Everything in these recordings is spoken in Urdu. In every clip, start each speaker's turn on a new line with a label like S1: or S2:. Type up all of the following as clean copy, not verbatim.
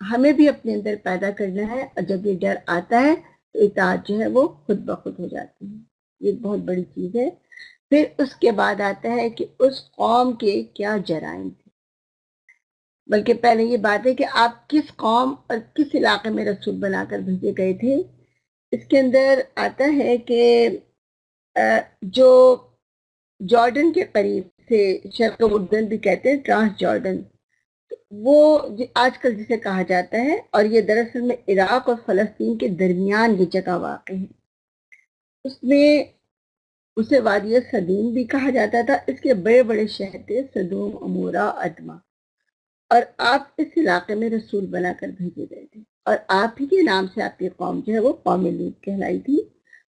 S1: ہمیں بھی اپنے اندر پیدا کرنا ہے، اور جب یہ ڈر آتا ہے تو اطاعت جو ہے وہ خود بخود ہو جاتی ہے. یہ ایک بہت بڑی چیز ہے. پھر اس کے بعد آتا ہے کہ اس قوم کے کیا جرائم تھے. بلکہ پہلے یہ بات ہے کہ آپ کس قوم اور کس علاقے میں رسول بنا کر بھیجے گئے تھے. اس کے اندر آتا ہے کہ جو جارڈن کے قریب سے، شرق اردن بھی کہتے ہیں، ٹرانس جارڈن، وہ آج کل جسے کہا جاتا ہے، اور یہ دراصل میں عراق اور فلسطین کے درمیان یہ جگہ واقع ہے. اس میں اسے وادی صدوم بھی کہا جاتا تھا. اس کے بڑے بڑے شہر تھے، صدوم، عمورہ، ادما. اور آپ اس علاقے میں رسول بنا کر بھیجے گئے تھے، اور آپ ہی کے نام سے آپ کی قوم جو ہے وہ قوم لوط کہلائی تھی.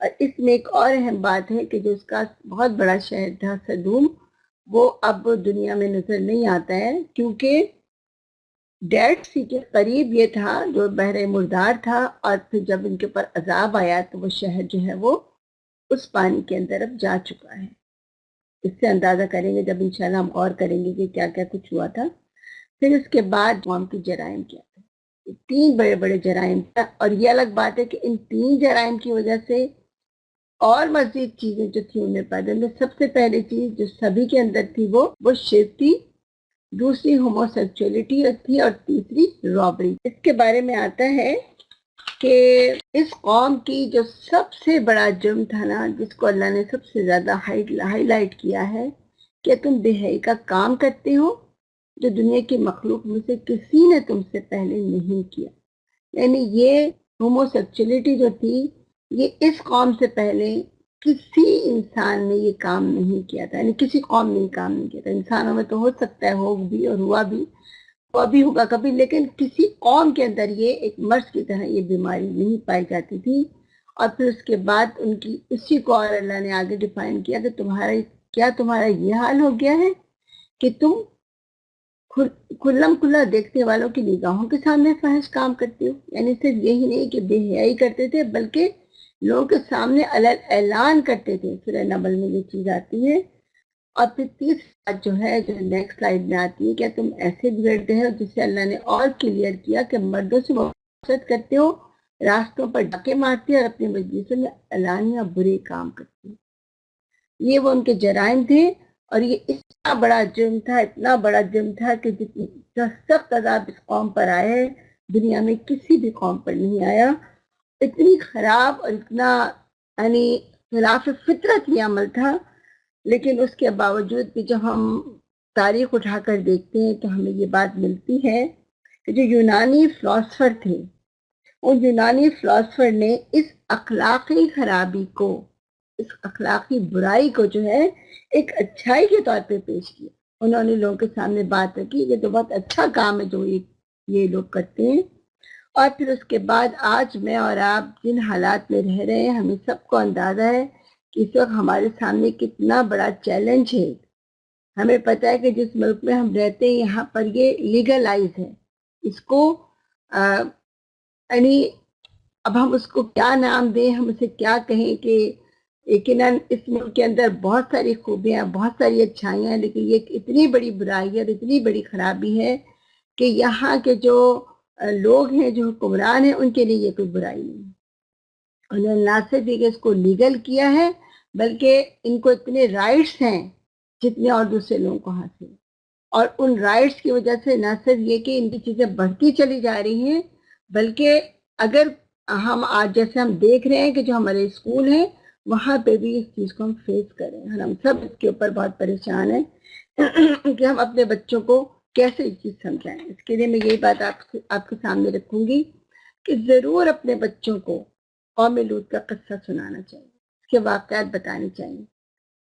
S1: اور اس میں ایک اور اہم بات ہے کہ جو اس کا بہت بڑا شہر تھا صدوم، وہ اب دنیا میں نظر نہیں آتا ہے، کیونکہ ڈیڈ سی کے قریب یہ تھا جو بحر مردار تھا، اور پھر جب ان کے اوپر عذاب آیا تو وہ شہر جو ہے وہ اس پانی کے اندر اب جا چکا ہے. اس سے اندازہ کریں گے جب انشاءاللہ ہم غور کریں گے کہ کیا کیا کچھ ہوا تھا. پھر اس کے بعد قوم کی جرائم کیا تھے. 3 بڑے بڑے جرائم تھا، اور یہ الگ بات ہے کہ ان 3 جرائم کی وجہ سے اور مزید چیزیں جو تھی انہیں پیدا ہوئی. سب سے پہلی چیز جو سبھی کے اندر تھی وہ شرک تھی، دوسری ہومو سیکچولیٹی تھی، اور تیسری رابری. اس کے بارے میں آتا ہے کہ اس قوم کی جو سب سے بڑا جرم تھا نا، جس کو اللہ نے سب سے زیادہ ہائی لائٹ کیا ہے، کہ تم بے حیائی کا کام کرتے ہو جو دنیا کی مخلوق میں سے کسی نے تم سے پہلے نہیں کیا. یعنی یہ ہومو سیکچولیٹی جو تھی، یہ اس قوم سے پہلے کسی انسان نے یہ کام نہیں کیا تھا. یعنی کسی قوم نے یہ کام نہیں کیا تھا. انسانوں میں تو ہو سکتا ہے، ہو بھی اور ہوا بھی، وہ بھی ہوگا کبھی، لیکن کسی قوم کے اندر یہ ایک مرض کی طرح یہ بیماری نہیں پائی جاتی تھی. اور پھر اس کے بعد ان کی اسی کو اور اللہ نے آگے ڈیفائن کیا کہ تمہارا یہ حال ہو گیا ہے کہ تم کھلم کھلا دیکھنے والوں کی نگاہوں کے سامنے فحش کام کرتے ہو. یعنی صرف یہی نہیں کہ بے حیائی کرتے تھے، بلکہ لوگوں کے سامنے اعلان کرتے تھے. سورہ نمل میں یہ چیز آتی ہے. اور پھر تیسری بات جو ہے، جو نیکسٹ سلائیڈ میں آتی ہے، کہ تم ایسے بگڑتے ہو، جسے اللہ نے اور کلیئر کیا کہ مردوں سے محبت کرتے ہو، راستوں پر ڈاکے مارتے ہو، اور اپنے مجلسوں میں اعلانیہ برے کام کرتے ہو. یہ وہ ان کے جرائم تھے. اور یہ اتنا بڑا جرم تھا، اتنا بڑا جرم تھا کہ جتنا سخت عذاب اس قوم پر آئے، دنیا میں کسی بھی قوم پر نہیں آیا. اتنی خراب اور اتنا یعنی خلاف فطرت یہ عمل تھا. لیکن اس کے باوجود بھی جب ہم تاریخ اٹھا کر دیکھتے ہیں تو ہمیں یہ بات ملتی ہے کہ جو یونانی فلاسفر تھے، ان یونانی فلاسفر نے اس اخلاقی خرابی کو، اس اخلاقی برائی کو جو ہے ایک اچھائی کے طور پہ پیش کیا. انہوں نے لوگوں کے سامنے بات رکھی، یہ تو بہت اچھا کام ہے جو یہ لوگ کرتے ہیں. اور پھر اس کے بعد آج میں اور آپ جن حالات میں رہ رہے ہیں، ہمیں سب کو اندازہ ہے کہ اس وقت ہمارے سامنے کتنا بڑا چیلنج ہے. ہمیں پتہ ہے کہ جس ملک میں ہم رہتے ہیں یہاں پر یہ لیگلائز ہے. اس کو یعنی اب ہم اس کو کیا نام دیں، ہم اسے کیا کہیں، کہ یقیناً اس ملک کے اندر بہت ساری خوبیاں، بہت ساری اچھائیاں ہیں، لیکن یہ اتنی بڑی برائی ہے اور اتنی بڑی خرابی ہے کہ یہاں کے جو لوگ ہیں، جو حکمران ہیں، ان کے لیے یہ کوئی برائی نہیں. انہوں نے نہ صرف یہ کہ اس کو لیگل کیا ہے، بلکہ ان کو اتنے رائٹس ہیں جتنے اور دوسرے لوگوں کو حاصل ہیں. اور ان رائٹس کی وجہ سے نہ صرف یہ کہ ان کی چیزیں بڑھتی چلی جا رہی ہیں، بلکہ اگر ہم آج جیسے ہم دیکھ رہے ہیں کہ جو ہمارے اسکول ہیں وہاں پہ بھی اس چیز کو ہم فیس کریں. ہم سب اس کے اوپر بہت پریشان ہیں کہ ہم اپنے بچوں کو کیسے یہ چیز سمجھائیں. اس کے لیے میں یہی بات آپ کے سامنے رکھوں گی کہ ضرور اپنے بچوں کو قوم لوط کا قصہ سنانا چاہیے، اس کے واقعات بتانے چاہیے.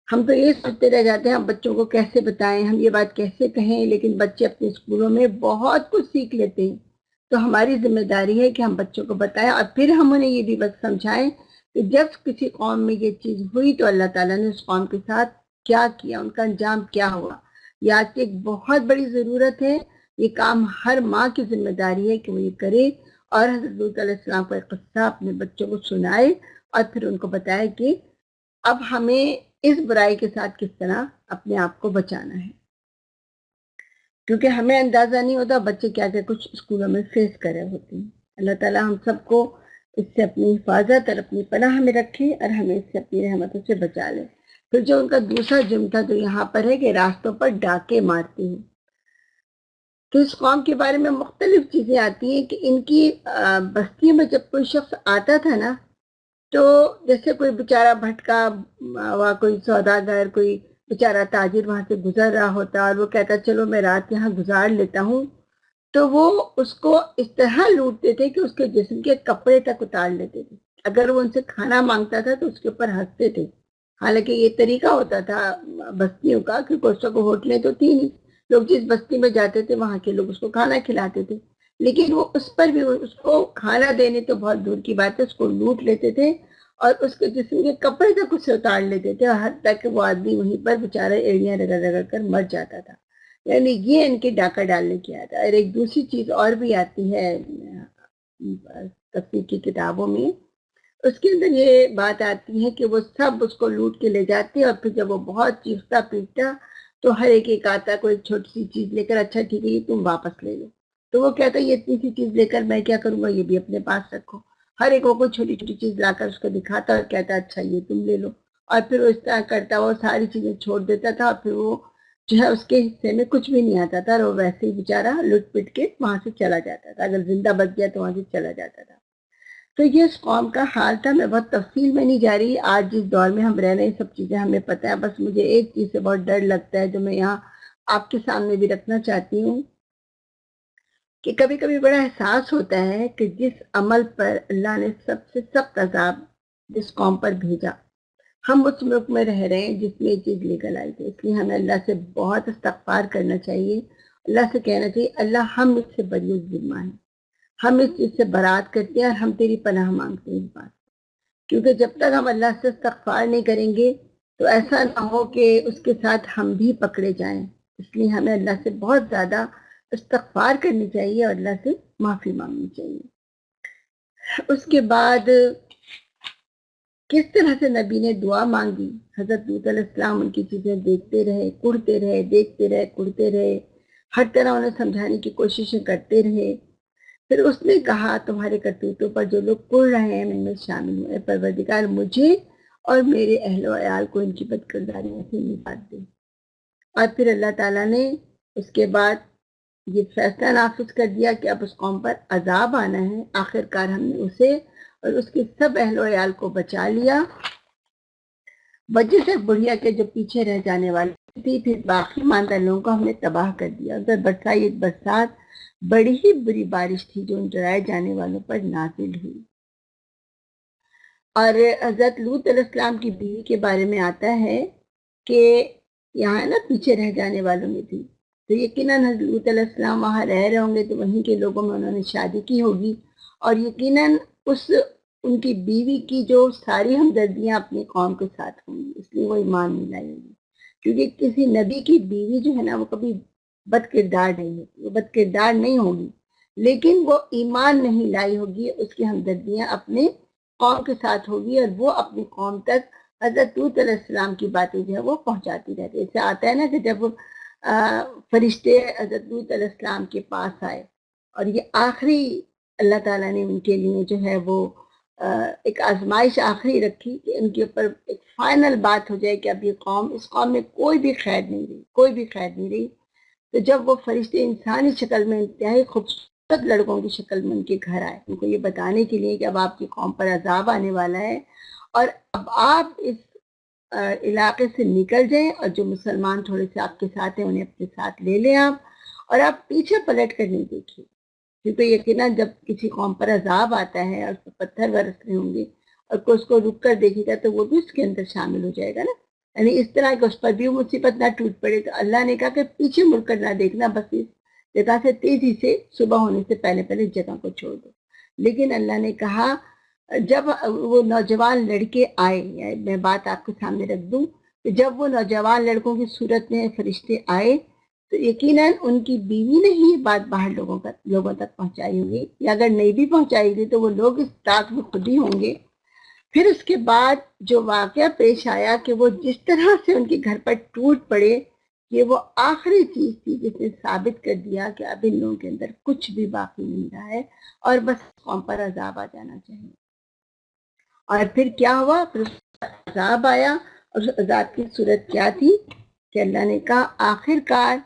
S1: ہم تو یہ سوچتے رہ جاتے ہیں ہم بچوں کو کیسے بتائیں، ہم یہ بات کیسے کہیں، لیکن بچے اپنے اسکولوں میں بہت کچھ سیکھ لیتے ہیں. تو ہماری ذمہ داری ہے کہ ہم بچوں کو بتائیں، اور پھر ہم انہیں یہ بھی بات سمجھائیں کہ جب کسی قوم میں یہ چیز ہوئی تو اللہ تعالیٰ نے اس قوم کے ساتھ کیا کیا، ان کا انجام کیا ہوا. یہ آج کی ایک بہت بڑی ضرورت ہے. یہ کام ہر ماں کی ذمہ داری ہے کہ وہ یہ کرے، اور حضرت لوط علیہ السلام کا ایک قصہ اپنے بچوں کو سنائے، اور پھر ان کو بتائے کہ اب ہمیں اس برائی کے ساتھ کس طرح اپنے آپ کو بچانا ہے. کیونکہ ہمیں اندازہ نہیں ہوتا بچے کیا کیا کچھ اسکولوں میں فیس کر رہے ہوتے ہیں. اللہ تعالیٰ ہم سب کو اس سے اپنی حفاظت اور اپنی پناہ میں رکھے اور ہمیں اس سے اپنی رحمتوں سے بچا لے. پھر جو ان کا دوسرا جرم تھا جو یہاں پر ہے کہ راستوں پر ڈاکے مارتے ہیں. تو اس قوم کے بارے میں مختلف چیزیں آتی ہیں کہ ان کی بستیوں میں جب کوئی شخص آتا تھا نا تو جیسے کوئی بیچارہ بھٹکا ہوا کوئی سوداگر کوئی بیچارہ تاجر وہاں سے گزر رہا ہوتا اور وہ کہتا چلو میں رات یہاں گزار لیتا ہوں تو وہ اس کو اس طرح لوٹتے تھے کہ اس کے جسم کے کپڑے تک اتار لیتے تھے. اگر وہ ان سے کھانا مانگتا تھا تو اس کے اوپر ہنستے تھے. حالانکہ یہ طریقہ ہوتا تھا بستیوں کا کہ کوشوں کو ہوٹلیں تو تھی نہیں, لوگ جس بستی میں جاتے تھے وہاں کے لوگ اس کو کھانا کھلاتے تھے, لیکن وہ اس پر بھی اس کو کھانا دینے تو بہت دور کی بات ہے, اس کو لوٹ لیتے تھے اور اس کے جسم کے کپڑے تک اسے اتار لیتے تھے اور حتیٰ کہ وہ آدمی وہیں پر بیچارہ ایڑیاں رگڑ رگڑ کر مر جاتا تھا. یعنی یہ ان کے ڈاکہ ڈالنے کی آتا ہے. اور ایک دوسری چیز اور بھی آتی ہے تفسیر کی کتابوں میں, اس کے اندر یہ بات آتی ہے کہ وہ سب اس کو لوٹ کے لے جاتے اور پھر جب وہ بہت چیختا پیٹتا تو ہر ایک آتا کو ایک چھوٹی سی چیز لے کر, اچھا ٹھیک ہے یہ تم واپس لے لو. تو وہ کہتا ہے یہ اتنی سی چیز لے کر میں کیا کروں گا, یہ بھی اپنے پاس رکھو. ہر ایک کو چھوٹی چھوٹی چیز لا کر اس کو دکھاتا اور کہتا اچھا یہ تم لے لو. اور پھر وہ اس طرح کرتا, وہ ساری چیزیں چھوڑ دیتا تھا اور پھر وہ جو ہے اس کے حصے میں کچھ بھی نہیں آتا تھا اور وہ ویسے ہی بیچارہ لٹ پٹ کے وہاں سے چلا جاتا تھا. اگر زندہ بچ گیا تو وہاں سے چلا جاتا تھا. تو یہ اس قوم کا حال تھا. میں بہت تفصیل میں نہیں جا رہی, آج جس دور میں ہم رہ رہے ہیں سب چیزیں ہمیں پتہ ہے. بس مجھے ایک چیز سے بہت ڈر لگتا ہے جو میں یہاں آپ کے سامنے بھی رکھنا چاہتی ہوں کہ کبھی کبھی بڑا احساس ہوتا ہے کہ جس عمل پر اللہ نے سب سے سخت عذاب جس قوم پر بھیجا, ہم اس ملک میں رہ رہے ہیں جس میں یہ چیز لیگل آئی تھی. اس لیے ہمیں اللہ سے بہت استغفار کرنا چاہیے, اللہ سے کہنا چاہیے اللہ ہم اس سے بری ذمہ ہیں, ہم اس چیز سے برات کرتے ہیں اور ہم تیری پناہ مانگتے ہیں اس بات. کیونکہ جب تک ہم اللہ سے استغفار نہیں کریں گے تو ایسا نہ ہو کہ اس کے ساتھ ہم بھی پکڑے جائیں. اس لیے ہمیں اللہ سے بہت زیادہ استغفار کرنی چاہیے اور اللہ سے معافی مانگنی چاہیے. اس کے بعد کس طرح سے نبی نے دعا مانگی. حضرت لوط علیہ السلام ان کی چیزیں دیکھتے رہے, کڑتے رہے, دیکھتے رہے, کڑتے رہے, ہر طرح انہیں سمجھانے کی کوششیں کرتے رہے. پھر اس نے کہا تمہارے کرتوتوں پر جو لوگ کڑ رہے ہیں ان میں شامل ہوئے, پروردگار مجھے اور میرے اہل و عیال کو ان کی بد کرداریوں سے نجات دے. اور پھر اللہ تعالیٰ نے اس کے بعد یہ فیصلہ نافذ کر دیا کہ اب اس قوم پر عذاب آنا ہے. آخر کار ہم نے اسے اور اس کے سب اہل و عیال کو بچا لیا. وجہ سے بڑھیا کے جو پیچھے رہ جانے والی تھی, پھر باقی ماندہ لوگوں کو ہم نے تباہ کر دیا. ادھر برسائی برسات بڑی ہی بری بارش تھی جو ان ڈرائے جانے والوں پر نازل ہوئی. اور حضرت لوط علیہ السلام کی بیوی کے بارے میں آتا ہے کہ یہاں نا پیچھے رہ جانے والوں میں تھی, تو یقیناً حضرت لوط علیہ السلام وہاں رہ رہے ہوں گے تو وہیں کے لوگوں میں انہوں نے شادی کی ہوگی, اور یقیناً ان کی بیوی کی جو ساری ہمدردیاں اپنی قوم کے ساتھ ہوں گی, اس لیے وہ ایمان نہیں لائی ہوگی. کیونکہ کسی نبی کی بیوی جو ہے نا وہ کبھی بد کردار نہیں ہوتی, وہ بد کردار نہیں ہوگی, لیکن وہ ایمان نہیں لائی ہوگی. اس کی ہمدردیاں اپنے قوم کے ساتھ ہوگی اور وہ اپنی قوم تک حضرت لوط علیہ السلام کی باتیں جو ہے وہ پہنچاتی رہتی. اس سے آتا ہے نا کہ جب فرشتے حضرت لوط علیہ السلام کے پاس آئے اور یہ آخری اللہ تعالیٰ نے ان کے لیے جو ہے وہ ایک آزمائش آخری رکھی کہ ان کے اوپر ایک فائنل بات ہو جائے کہ اب یہ قوم, اس قوم میں کوئی بھی خیر نہیں رہی, کوئی بھی خیر نہیں رہی. تو جب وہ فرشتے انسانی شکل میں انتہائی خوبصورت لڑکوں کی شکل میں ان کے گھر آئے, ان کو یہ بتانے کے لیے کہ اب آپ کی قوم پر عذاب آنے والا ہے اور اب آپ اس علاقے سے نکل جائیں اور جو مسلمان تھوڑے سے آپ کے ساتھ ہیں انہیں اپنے ساتھ لے لیں آپ, اور آپ پیچھے پلٹ کر نہیں دیکھیے. کیونکہ یقیناً جب کسی قوم پر عذاب آتا ہے اور پتھر برس رہے ہوں گے اور کوئی اس کو رک کر دیکھے گا تو وہ بھی اس کے اندر شامل ہو جائے گا نا. یعنی اس طرح کہ اس پر بھی مصیبت نہ ٹوٹ پڑے. تو اللہ نے کہا کہ پیچھے مڑ کر نہ دیکھنا, بس اس جگہ سے تیزی سے صبح ہونے سے پہلے پہلے جگہ کو چھوڑ دو. لیکن اللہ نے کہا جب وہ نوجوان لڑکے آئے, میں بات آپ کے سامنے رکھ دوں کہ جب وہ نوجوان لڑکوں کی صورت میں فرشتے آئے تو یقیناً ان کی بیوی نے ہی بات باہر لوگوں تک پہنچائی ہوگی, یا اگر نہیں بھی پہنچائی گئی تو وہ لوگ اس طاق میں خود ہی ہوں گے. پھر اس کے بعد جو واقعہ پیش آیا کہ وہ جس طرح سے ان کے گھر پر ٹوٹ پڑے یہ وہ آخری چیز تھی جس نے ثابت کر دیا کہ اب ان لوگوں کے اندر کچھ بھی باقی نہیں رہا ہے اور بس قوم پر عذاب آ جانا چاہیے. اور پھر کیا ہوا؟ پھر عذاب آیا، اور اس عذاب کی صورت کیا تھی کہ اللہ نے کہا آخر کار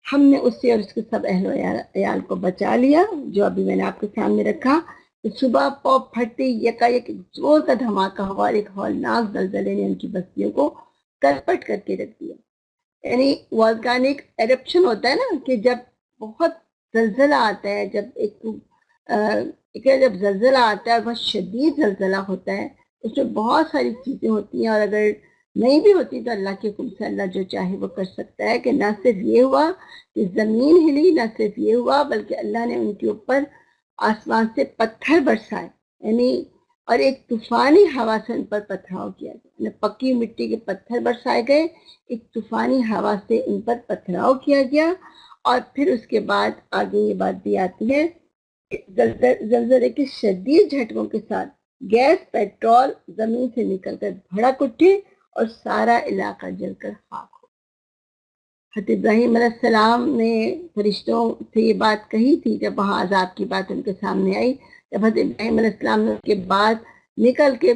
S1: ہم نے اس سے اور اس کے سب اہل و عیال کو بچا لیا، جو ابھی میں نے آپ کے سامنے رکھا. صبح پاؤ پھٹتے یکایک زور کا دھماکہ ہوا اور ایک ہولناک زلزلے نے ان کی بستیوں کو کرپٹ کر کے رکھ دیا. یعنی والکانک ایرپشن ہوتا ہے نا، کہ جب بہت زلزلہ آتا ہے، جب زلزلہ آتا ہے اور بہت شدید زلزلہ ہوتا ہے، اس میں بہت ساری چیزیں ہوتی ہیں، اور اگر نہیں بھی ہوتی تو اللہ کے حکم سے اللہ جو چاہے وہ کر سکتا ہے. کہ نہ صرف یہ ہوا کہ زمین ہلی، نہ صرف یہ ہوا بلکہ اللہ نے ان کے اوپر آسمان سے پتھر برسائے، یعنی اور ایک طوفانی ہوا سے ان پر پتھراؤ کیا گیا. یعنی پکی مٹی کے پتھر برسائے گئے، ایک طوفانی ہوا سے ان پر پتھراؤ کیا گیا. اور پھر اس کے بعد آگے یہ بات بھی آتی ہے کہ زلزلے کے شدید جھٹکوں کے ساتھ گیس پیٹرول زمین سے نکل کر بھڑک اٹھے اور سارا علاقہ جل کر خاک ہو. حضرت ابراہیم علیہ السلام نے فرشتوں سے یہ بات کہی تھی جب وہاں عذاب کی بات ان کے سامنے آئی. جب حضرت ابراہیم علیہ السلام نے اس کے بعد نکل کے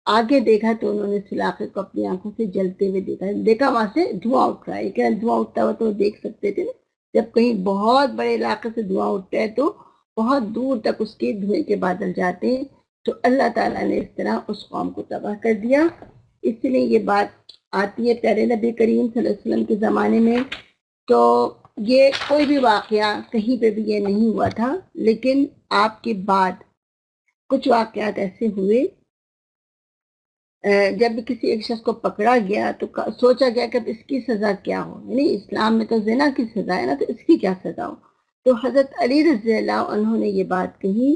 S1: آگے دیکھا تو انہوں نے اس علاقے کو اپنی آنکھوں سے جلتے ہوئے دیکھا وہاں سے دھواں اٹھ رہا ہے. کہ دھواں اٹھتا ہوا تو دیکھ سکتے تھے نا، جب کہیں بہت بڑے علاقے سے دھواں اٹھتا ہے تو بہت دور تک اس کے دھوئیں کے بادل جاتے ہیں. تو اللہ تعالیٰ نے اس طرح اس قوم کو تباہ کر دیا. اس لیے یہ بات آتی ہے پیارے نبی کریم صلی اللہ علیہ وسلم کے زمانے میں. تو یہ کوئی بھی واقعہ کہیں پہ بھی یہ نہیں ہوا تھا، لیکن آپ کے بعد کچھ واقعات ایسے ہوئے جب کسی ایک شخص کو پکڑا گیا تو سوچا گیا کہ اس کی سزا کیا ہو. یعنی اسلام میں تو زنا کی سزا ہے نا، تو اس کی کیا سزا ہو. تو حضرت علی رضی اللہ عنہ نے یہ بات کہی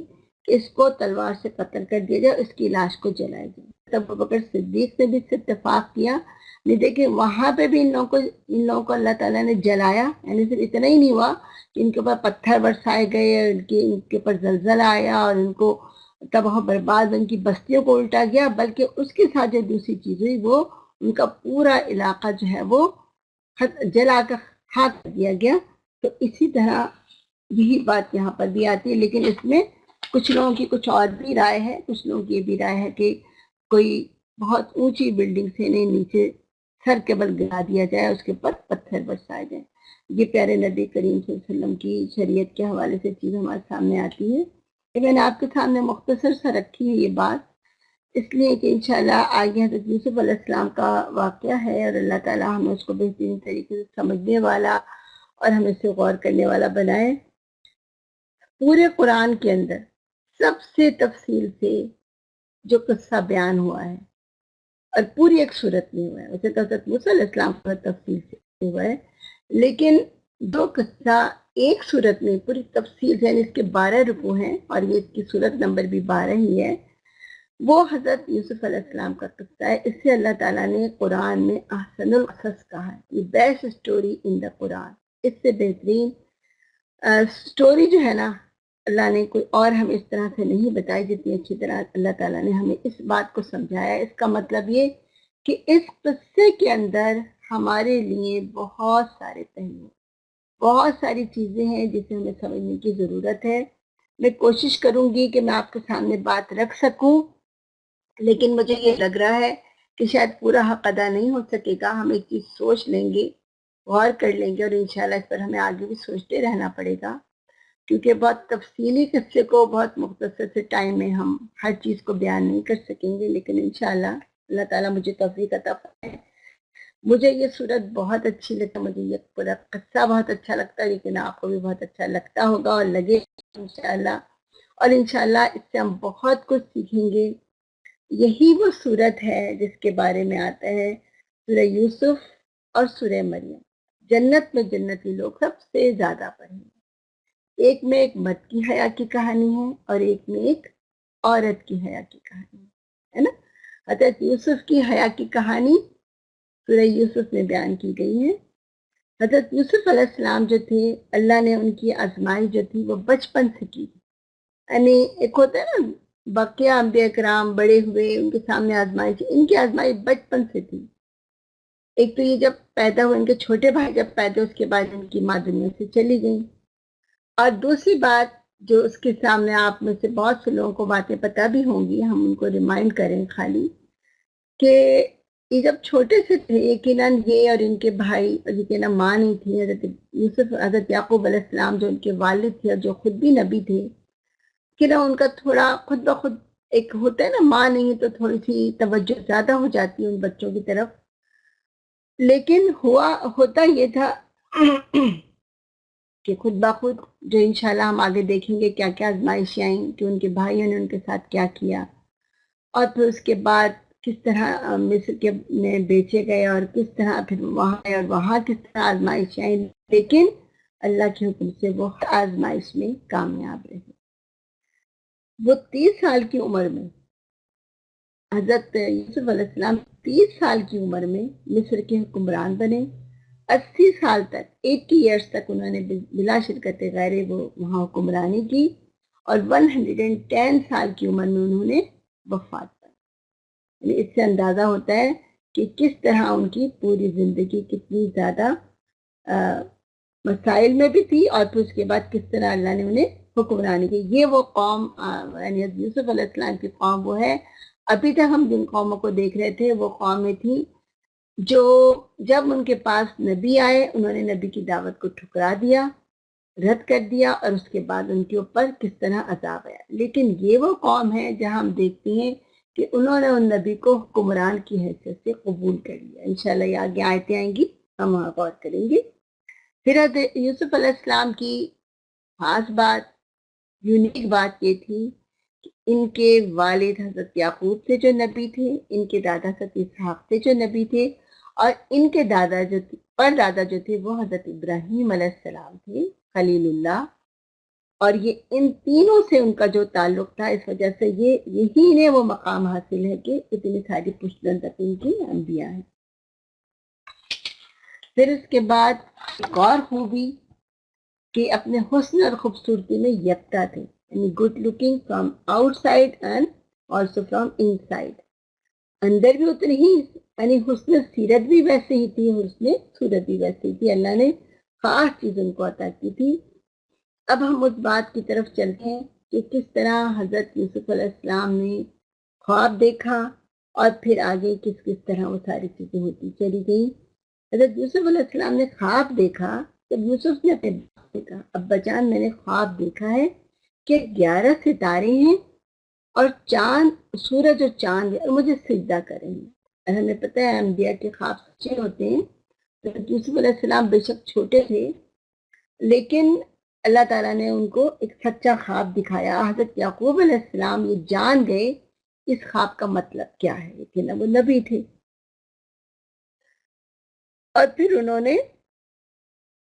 S1: کہ اس کو تلوار سے قتل کر دیا جائے، اس کی لاش کو جلایا جائے. تب ابوبکر صدیق نے بھی اس سے اتفاق کیا. نہیں دیکھیں وہاں پہ بھی ان لوگوں کو اللہ تعالیٰ نے جلایا. یعنی صرف اتنا ہی نہیں ہوا کہ ان کے اوپر پتھر برسائے گئے، ان کے اوپر زلزلہ آیا اور ان کو تباہ و برباد ان کی بستیوں کو الٹا گیا، بلکہ اس کے ساتھ جو دوسری چیز ہوئی وہ ان کا پورا علاقہ جو ہے وہ جلا کر خاک کر دیا گیا. تو اسی طرح یہی بات یہاں پر بھی آتی ہے، لیکن اس میں کچھ لوگوں کی کچھ اور بھی رائے ہے. کچھ لوگوں کی یہ بھی رائے ہے کہ کوئی بہت اونچی بلڈنگ سے انہیں نیچے سر کے بل گرا دیا جائے، اس کے اوپر پتھر برسائے جائیں. یہ پیارے نبی کریم صلی اللہ علیہ وسلم کی شریعت کے حوالے سے چیز ہمارے سامنے آتی ہے. میں نے آپ کے سامنے مختصر سا رکھی ہے یہ بات، اس لیے کہ انشاءاللہ آگے حضرت یوسف علیہ السلام کا واقعہ ہے، اور اللہ تعالیٰ ہمیں اس کو بہترین طریقے سے سمجھنے والا اور ہمیں سے غور کرنے والا بنائے. پورے قرآن کے اندر سب سے تفصیل سے جو قصہ بیان ہوا ہے اور پوری ایک صورت میں ہوا ہے، ویسے تو حضرت موسیٰ علیہ السلام کا تفصیل سے ہوا ہے، لیکن دو قصہ ایک صورت میں پوری تفصیل سے، یعنی اس کے 12 رکوع ہیں اور یہ اس کی صورت نمبر بھی 12 ہی ہے. وہ حضرت یوسف علیہ السلام کا قصہ ہے. اس سے اللہ تعالیٰ نے قرآن میں احسن القصص کہا ہے، یہ بیسٹ اسٹوری ان دا قرآن. اس سے بہترین اسٹوری جو ہے نا اللہ نے کوئی اور ہمیں اس طرح سے نہیں بتائی جتنی اچھی طرح اللہ تعالیٰ نے ہمیں اس بات کو سمجھایا. اس کا مطلب یہ کہ اس قصے کے اندر ہمارے لیے بہت سارے پہلو، بہت ساری چیزیں ہیں جسے ہمیں سمجھنے کی ضرورت ہے. میں کوشش کروں گی کہ میں آپ کے سامنے بات رکھ سکوں، لیکن مجھے یہ لگ رہا ہے کہ شاید پورا حق ادا نہیں ہو سکے گا. ہم ایک چیز سوچ لیں گے، غور کر لیں گے، اور انشاءاللہ اس پر ہمیں آگے بھی سوچتے رہنا پڑے گا، کیونکہ بہت تفصیلی قصے کو بہت مختصر سے ٹائم میں ہم ہر چیز کو بیان نہیں کر سکیں گے. لیکن انشاءاللہ اللہ تعالیٰ مجھے توفیق عطا فرمائے. مجھے یہ صورت بہت اچھی لگتا، مجھے یہ پورا قصہ بہت اچھا لگتا ہے، لیکن آپ کو بھی بہت اچھا لگتا ہوگا اور لگے انشاءاللہ. اور انشاءاللہ اس سے ہم بہت کچھ سیکھیں گے. یہی وہ صورت ہے جس کے بارے میں آتا ہے سورہ یوسف اور سورہ مریم. جنت میں جنتی لوگ سب سے زیادہ پڑھیں گے. ایک میں ایک مرد کی حیا کی کہانی ہے اور ایک میں ایک عورت کی حیا کی کہانی ہے نا. حضرت یوسف کی حیا کی کہانی سورہ یوسف میں بیان کی گئی ہے. حضرت یوسف علیہ السلام جو تھے، اللہ نے ان کی آزمائی جو تھی وہ بچپن سے کی. یعنی ایک ہوتا ہے نا بقیہ انبیاء کرام بڑے ہوئے ان کے سامنے آزمائی تھی، ان کی آزمائی بچپن سے تھی. ایک تو یہ جب پیدا ہوئے، ان کے چھوٹے بھائی جب پیدا، اس کے بعد ان کی ماں دنیا سے چلی گئی. اور دوسری بات جو اس کے سامنے آپ میں سے بہت سے لوگوں کو باتیں پتہ بھی ہوں گی، ہم ان کو ریمائنڈ کریں خالی، کہ یہ جب چھوٹے سے تھے یقیناً یہ اور ان کے بھائی، اور یقیناً ماں نہیں تھی حضرت یوسف، حضرت یعقوب علیہ السلام جو ان کے والد تھے اور جو خود بھی نبی تھے، کہ نا ان کا تھوڑا خود بخود ایک ہوتا ہے نا، ماں نہیں ہے تو تھوڑی سی توجہ زیادہ ہو جاتی ہے ان بچوں کی طرف. لیکن ہوتا یہ تھا کہ خود بخود جو انشاءاللہ ہم آگے دیکھیں گے کیا کیا آزمائشیں آئیں، کہ ان کے بھائیوں نے ان کے ساتھ کیا کیا، اور پھر اس کے بعد کس طرح مصر کے میں بیچے گئے، اور کس طرح پھر وہاں گئے اور وہاں کس طرح آزمائشیں آئیں، لیکن اللہ کے حکم سے وہ آزمائش میں کامیاب رہے. وہ 30 سال کی عمر میں، حضرت یوسف علیہ السلام 30 سال کی عمر میں مصر کے حکمران بنے. 80 سال تک، 80 ایئرس تک انہوں نے بلا شرکت غیر وہ وہاں حکمرانی کی، اور 110 سال کی عمر میں انہوں نے وفات پائی. یعنی اس سے اندازہ ہوتا ہے کہ کس طرح ان کی پوری زندگی کتنی زیادہ مسائل میں بھی تھی، اور پھر اس کے بعد کس طرح اللہ نے انہیں حکمرانی کی. یہ وہ قوم، یعنی یوسف علیہ السلام کی قوم وہ ہے. ابھی تک ہم جن قوموں کو دیکھ رہے تھے وہ قومیں تھیں جو جب ان کے پاس نبی آئے انہوں نے نبی کی دعوت کو ٹھکرا دیا، رد کر دیا، اور اس کے بعد ان کے اوپر کس طرح عذاب آیا. لیکن یہ وہ قوم ہے جہاں ہم دیکھتے ہیں کہ انہوں نے ان نبی کو حکمران کی حیثیت سے قبول کر لیا. انشاءاللہ یہ آگے آیتیں آئیں گی، ہم وہاں غور کریں گے. پھر حضرت یوسف علیہ السلام کی خاص بات، یونیک بات یہ تھی کہ ان کے والد حضرت یعقوب تھے جو نبی تھے، ان کے دادا حضرت اسحاق تھے جو نبی تھے، اور ان کے دادا جو پردادا جو تھے وہ حضرت ابراہیم علیہ السلام تھے خلیل اللہ. اور یہ ان تینوں سے ان کا جو تعلق تھا، اس وجہ سے یہی انہیں وہ مقام حاصل ہے کہ اتنی ساری پشتن تک ان کی انبیاء ہیں. پھر اس کے بعد ایک اور خوبی کہ اپنے حسن اور خوبصورتی میں یکتا تھے، یعنی good looking from outside and also from inside. اندر بھی اتنی ہی، یعنی حسن سیرت بھی ویسے ہی تھی، حسن صورت بھی ویسے ہی تھی. اللہ نے خاص چیز ان کو عطا کی تھی. اب ہم اس بات کی طرف چلتے ہیں کہ کس طرح حضرت یوسف علیہ السلام نے خواب دیکھا، اور پھر آگے کس طرح وہ ساری چیزیں ہوتی چلی گئیں. حضرت یوسف علیہ السلام نے خواب دیکھا. جب یوسف نے اپنے باپ سے کہا، ابا جان میں نے خواب دیکھا ہے کہ 11 ستارے ہیں اور چاند، سورج اور چاند اور مجھے سجدہ کریں گے. اور ہمیں پتہ ہے انبیاء کے خواب سچے ہوتے ہیں. حضرت یوسف علیہ السلام بے شک چھوٹے تھے، لیکن اللہ تعالیٰ نے ان کو ایک سچا خواب دکھایا. حضرت یعقوب علیہ السلام یہ جان گئے اس خواب کا مطلب کیا ہے، لیکن وہ نبی تھے. اور پھر انہوں نے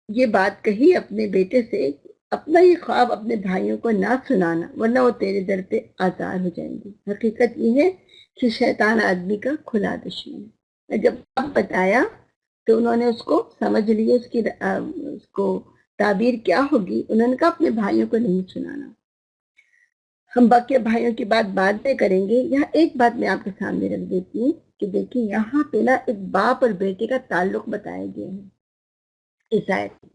S1: یہ بات کہی اپنے بیٹے سے، اپنا یہ خواب اپنے بھائیوں کو نہ سنانا ورنہ وہ تیرے در پہ آزار ہو جائیں گے. حقیقت یہ ہے کہ شیطان آدمی کا کھلا دشمن ہے. جب خواب بتایا تو انہوں نے اس کو سمجھ لیا، اس کو تعبیر کیا ہوگی. انہوں نے کہا اپنے بھائیوں کو نہیں سنانا. ہم باقی بھائیوں کی بات بعد میں کریں گے. یہاں ایک بات میں آپ کے سامنے رکھ دیتی ہوں کہ دیکھیں یہاں پہ نا ایک باپ اور بیٹے کا تعلق بتایا گیا ہے اس آیت میں،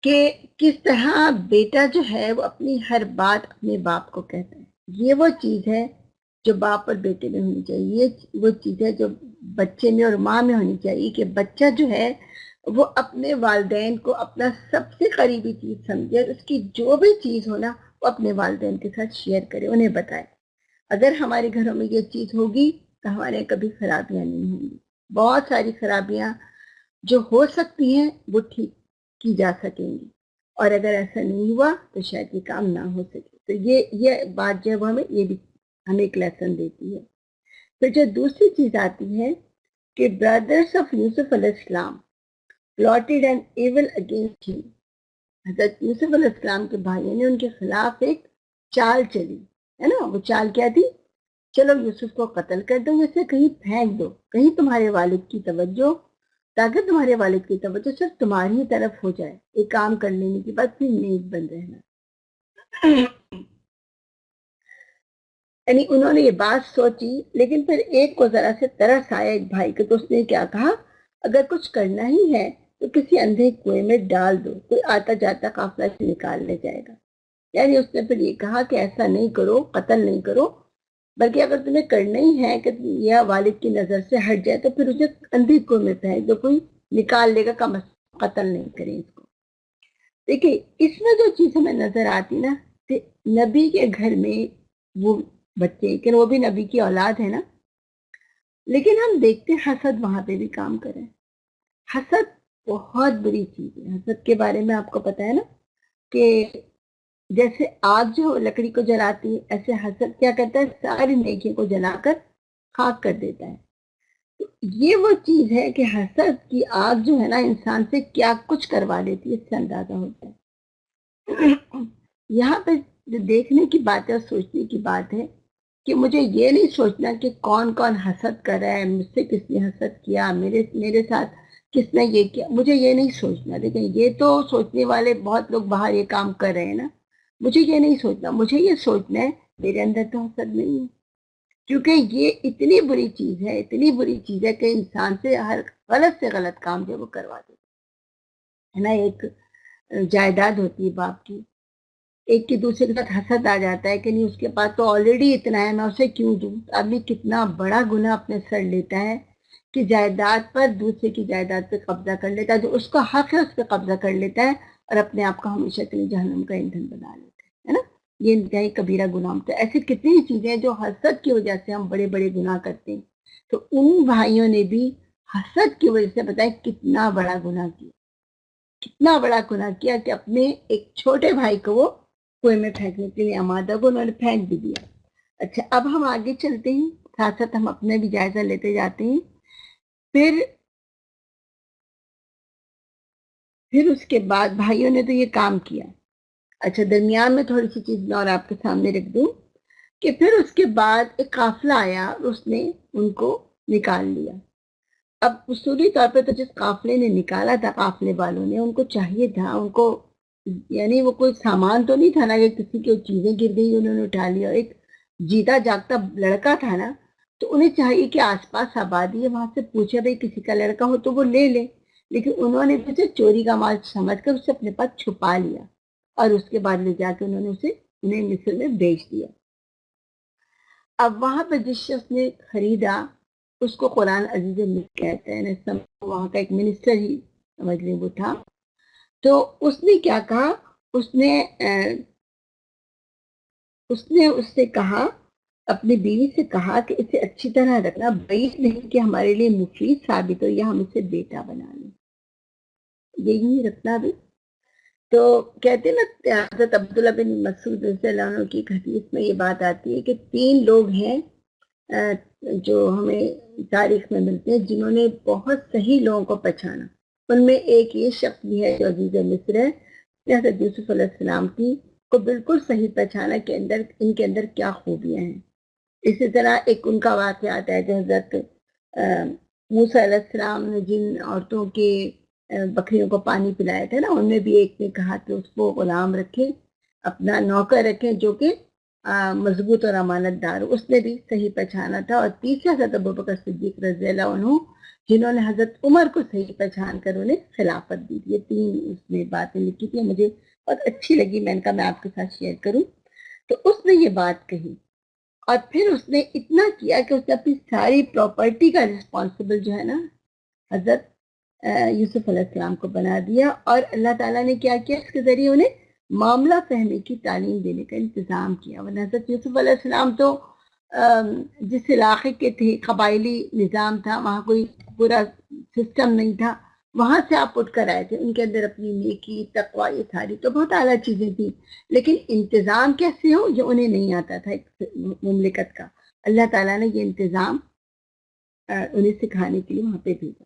S1: کہ کس طرح بیٹا جو ہے وہ اپنی ہر بات اپنے باپ کو کہتا ہے. یہ وہ چیز ہے جو باپ اور بیٹے میں ہونی چاہیے. یہ وہ چیز ہے جو بچے میں اور ماں میں ہونی چاہیے کہ بچہ جو ہے وہ اپنے والدین کو اپنا سب سے قریبی چیز سمجھے، اور اس کی جو بھی چیز ہو نا وہ اپنے والدین کے ساتھ شیئر کرے، انہیں بتائے. اگر ہمارے گھروں میں یہ چیز ہوگی تو ہمارے کبھی خرابیاں نہیں ہوں گی. بہت ساری خرابیاں جو ہو سکتی ہیں وہ ٹھیک کی جا سکیں گی، اور اگر ایسا نہیں ہوا تو شاید یہ کام نہ ہو سکے. تو یہ بات جو ہے وہ ہمیں ایک لیسن دیتی ہے. پھر جو دوسری چیز آتی ہے کہ برادرز آف یوسف علیہ السلام plotted an evil against him. حضرت یوسف علیہ السلام کے بھائیوں نے ان کے خلاف ایک چال چلی ہے نا. وہ چال کیا تھی؟ چلو یوسف کو قتل کر دو، اسے کہیں پھینک دو، کہیں تمہارے والد کی توجہ، تاکہ تمہارے والد کی توجہ صرف تمہاری طرف ہو جائے. ایک کام کر لینے کے بعد پھر نیک بن رہنا. یعنی انہوں نے یہ بات سوچی، لیکن پھر ایک کو ذرا سے ترس آیا ایک بھائی کے، تو اس نے کیا کہا اگر کچھ کرنا ہی ہے تو کسی اندھے کنویں میں ڈال دو، کوئی آتا جاتا قافلہ سے نکال لے جائے گا۔ یعنی اس نے پھر یہ کہا کہ ایسا نہیں کرو، قتل نہیں کرو، بلکہ اگر تمہیں کرنا ہی ہے کہ یہ والد کی نظر سے ہٹ جائے تو پھر اسے اندھی کنویں میں پھینک دو، کوئی نکال لے گا، کم از کم قتل نہیں کریں اس کو۔ دیکھیے اس میں جو چیز ہمیں نظر آتی نا کہ نبی کے گھر میں وہ بچے، کہ وہ بھی نبی کی اولاد ہے نا، لیکن ہم دیکھتے ہیں حسد وہاں پہ بھی کام کرے۔ حسد بہت بری چیز ہے۔ حسد کے بارے میں آپ کو پتا ہے نا کہ جیسے آگ جو لکڑی کو جلاتی ہے، ایسے حسد کیا کرتا ہے، ساری نیکیوں کو جلا کر خاک کر دیتا ہے۔ تو یہ وہ چیز ہے کہ حسد کی آگ جو ہے نا انسان سے کیا کچھ کروا لیتی ہے، اس سے اندازہ ہوتا ہے۔ یہاں پہ دیکھنے کی بات ہے اور سوچنے کی بات ہے کہ مجھے یہ نہیں سوچنا کہ کون کون حسد کر رہا ہے، مجھ سے کس نے حسد کیا، میرے ساتھ کس نے یہ کیا، مجھے یہ نہیں سوچنا۔ لیکن یہ تو سوچنے والے بہت لوگ باہر یہ کام کر رہے ہیں نا، مجھے یہ نہیں سوچنا، مجھے یہ سوچنا ہے میرے اندر تو حسد نہیں ہے، کیونکہ یہ اتنی بری چیز ہے، اتنی بری چیز ہے کہ انسان سے ہر غلط سے غلط کام جو وہ کروا دیتا ہے نا۔ ایک جائیداد ہوتی ہے باپ کی، ایک کے دوسرے کے ساتھ حسد آ جاتا ہے کہ نہیں اس کے پاس تو آلریڈی اتنا ہے، میں اسے کیوں دوں۔ آدمی کتنا بڑا گناہ اپنے سر لیتا ہے کہ جائیداد پر دوسرے کی جائیداد پہ قبضہ کر لیتا ہے، جو اس کا حق ہے اس پہ قبضہ کر لیتا ہے اور اپنے آپ کو ہمیشہ کے لیے جہنم کا ایندھن بنا لیتا ہے نا۔ یہ انتہائی کبیرہ گناہ ہوتا ہے۔ ایسی کتنی چیزیں ہیں جو حسد کی وجہ سے ہم بڑے بڑے گناہ کرتے ہیں۔ تو ان بھائیوں نے بھی حسد کی وجہ سے بتایا کتنا بڑا گناہ کیا، کتنا بڑا گناہ کیا کہ اپنے ایک چھوٹے بھائی کو وہ کنویں میں پھینکنے کے لیے آمادہ کو انہوں نے پھینک بھی دیا۔ اچھا اب ہم آگے چلتے ہیں، ساتھ ساتھ ہم اپنے بھی جائزہ لیتے جاتے ہیں۔ پھر اس کے بعد بھائیوں نے تو یہ کام کیا۔ اچھا درمیان میں تھوڑی سی چیز میں اور آپ کے سامنے رکھ دوں کہ پھر اس کے بعد ایک قافلہ آیا، اس نے ان کو نکال لیا۔ اب اصولی طور پہ تو جس قافلے نے نکالا تھا، قافلے والوں نے، ان کو چاہیے تھا، ان کو یعنی وہ کوئی سامان تو نہیں تھا نا کہ کسی کی چیزیں گر گئی انہوں نے اٹھا لیا، ایک جیتا جاگتا لڑکا تھا نا، تو انہیں چاہیے کہ آس پاس آبادی ہے وہاں سے پوچھے بھائی کسی کا لڑکا ہو تو وہ لے لے، لیکن انہوں نے اسے چوری کا مال سمجھ کر اسے اپنے پاس چھپا لیا اور اس کے بعد لے جا کے انہوں نے انہیں مصر میں بیچ دیا۔ اب وہاں پہ جس شخص نے خریدا اس کو قرآن عزیز میں کہتا ہے، وہاں کا ایک منسٹر ہی سمجھ لیں وہ تھا، تو اس نے کیا کہا، اس نے اس سے کہا، اپنی بیوی سے کہا کہ اسے اچھی طرح رکھنا، بعید نہیں کہ ہمارے لیے مفید ثابت ہو یا ہم اسے بیٹا بنا لیں، یہی رکھنا بھی۔ تو کہتے ہیں نا حضرت عبداللہ بن مسعود رضی اللہ عنہ کی حدیث میں یہ بات آتی ہے کہ 3 لوگ ہیں جو ہمیں تاریخ میں ملتے ہیں جنہوں نے بہت صحیح لوگوں کو پہچانا۔ ان میں ایک یہ شخص بھی ہے جو عزیز مصر ہے، حضرت یوسف علیہ السلام کی کو بالکل صحیح پہچانا کہ ان کے اندر کیا خوبیاں ہیں۔ اسی طرح ایک ان کا واقعہ آتا ہے جو حضرت موسیٰ علیہ السلام نے جن عورتوں کے بکریوں کو پانی پلایا تھا نا، ان میں بھی ایک نے کہا کہ اس کو غلام رکھیں، اپنا نوکر رکھیں جو کہ مضبوط اور امانت دار، اس نے بھی صحیح پہچانا تھا۔ اور تیسرا حضرت ابوبکر صدیق رضی اللہ عنہ جنہوں نے حضرت عمر کو صحیح پہچان کر انہیں خلافت دی۔ یہ 3 اس میں باتیں لکھی تھی، مجھے بہت اچھی لگی، میں نے کہا میں آپ کے ساتھ شیئر کروں۔ تو اس نے یہ بات کہی اور پھر اس نے اتنا کیا کہ اس نے اپنی ساری پراپرٹی کا رسپانسبل جو ہے نا حضرت یوسف علیہ السلام کو بنا دیا، اور اللہ تعالیٰ نے کیا کیا، اس کے ذریعے انہیں معاملہ فہمی کی تعلیم دینے کا انتظام کیا۔ ورنہ حضرت یوسف علیہ السلام تو جس علاقے کے تھے، قبائلی نظام تھا، وہاں کوئی پورا سسٹم نہیں تھا، وہاں سے آپ اٹھ کر آئے تھے، ان کے اندر اپنی نیکی، تقوی، یہ ساری تو بہت اعلیٰ چیزیں تھیں، لیکن انتظام کیسے ہو جو انہیں نہیں آتا تھا ایک مملکت کا، اللہ تعالیٰ نے یہ انتظام انہیں سکھانے کے لیے وہاں پہ بھیجا۔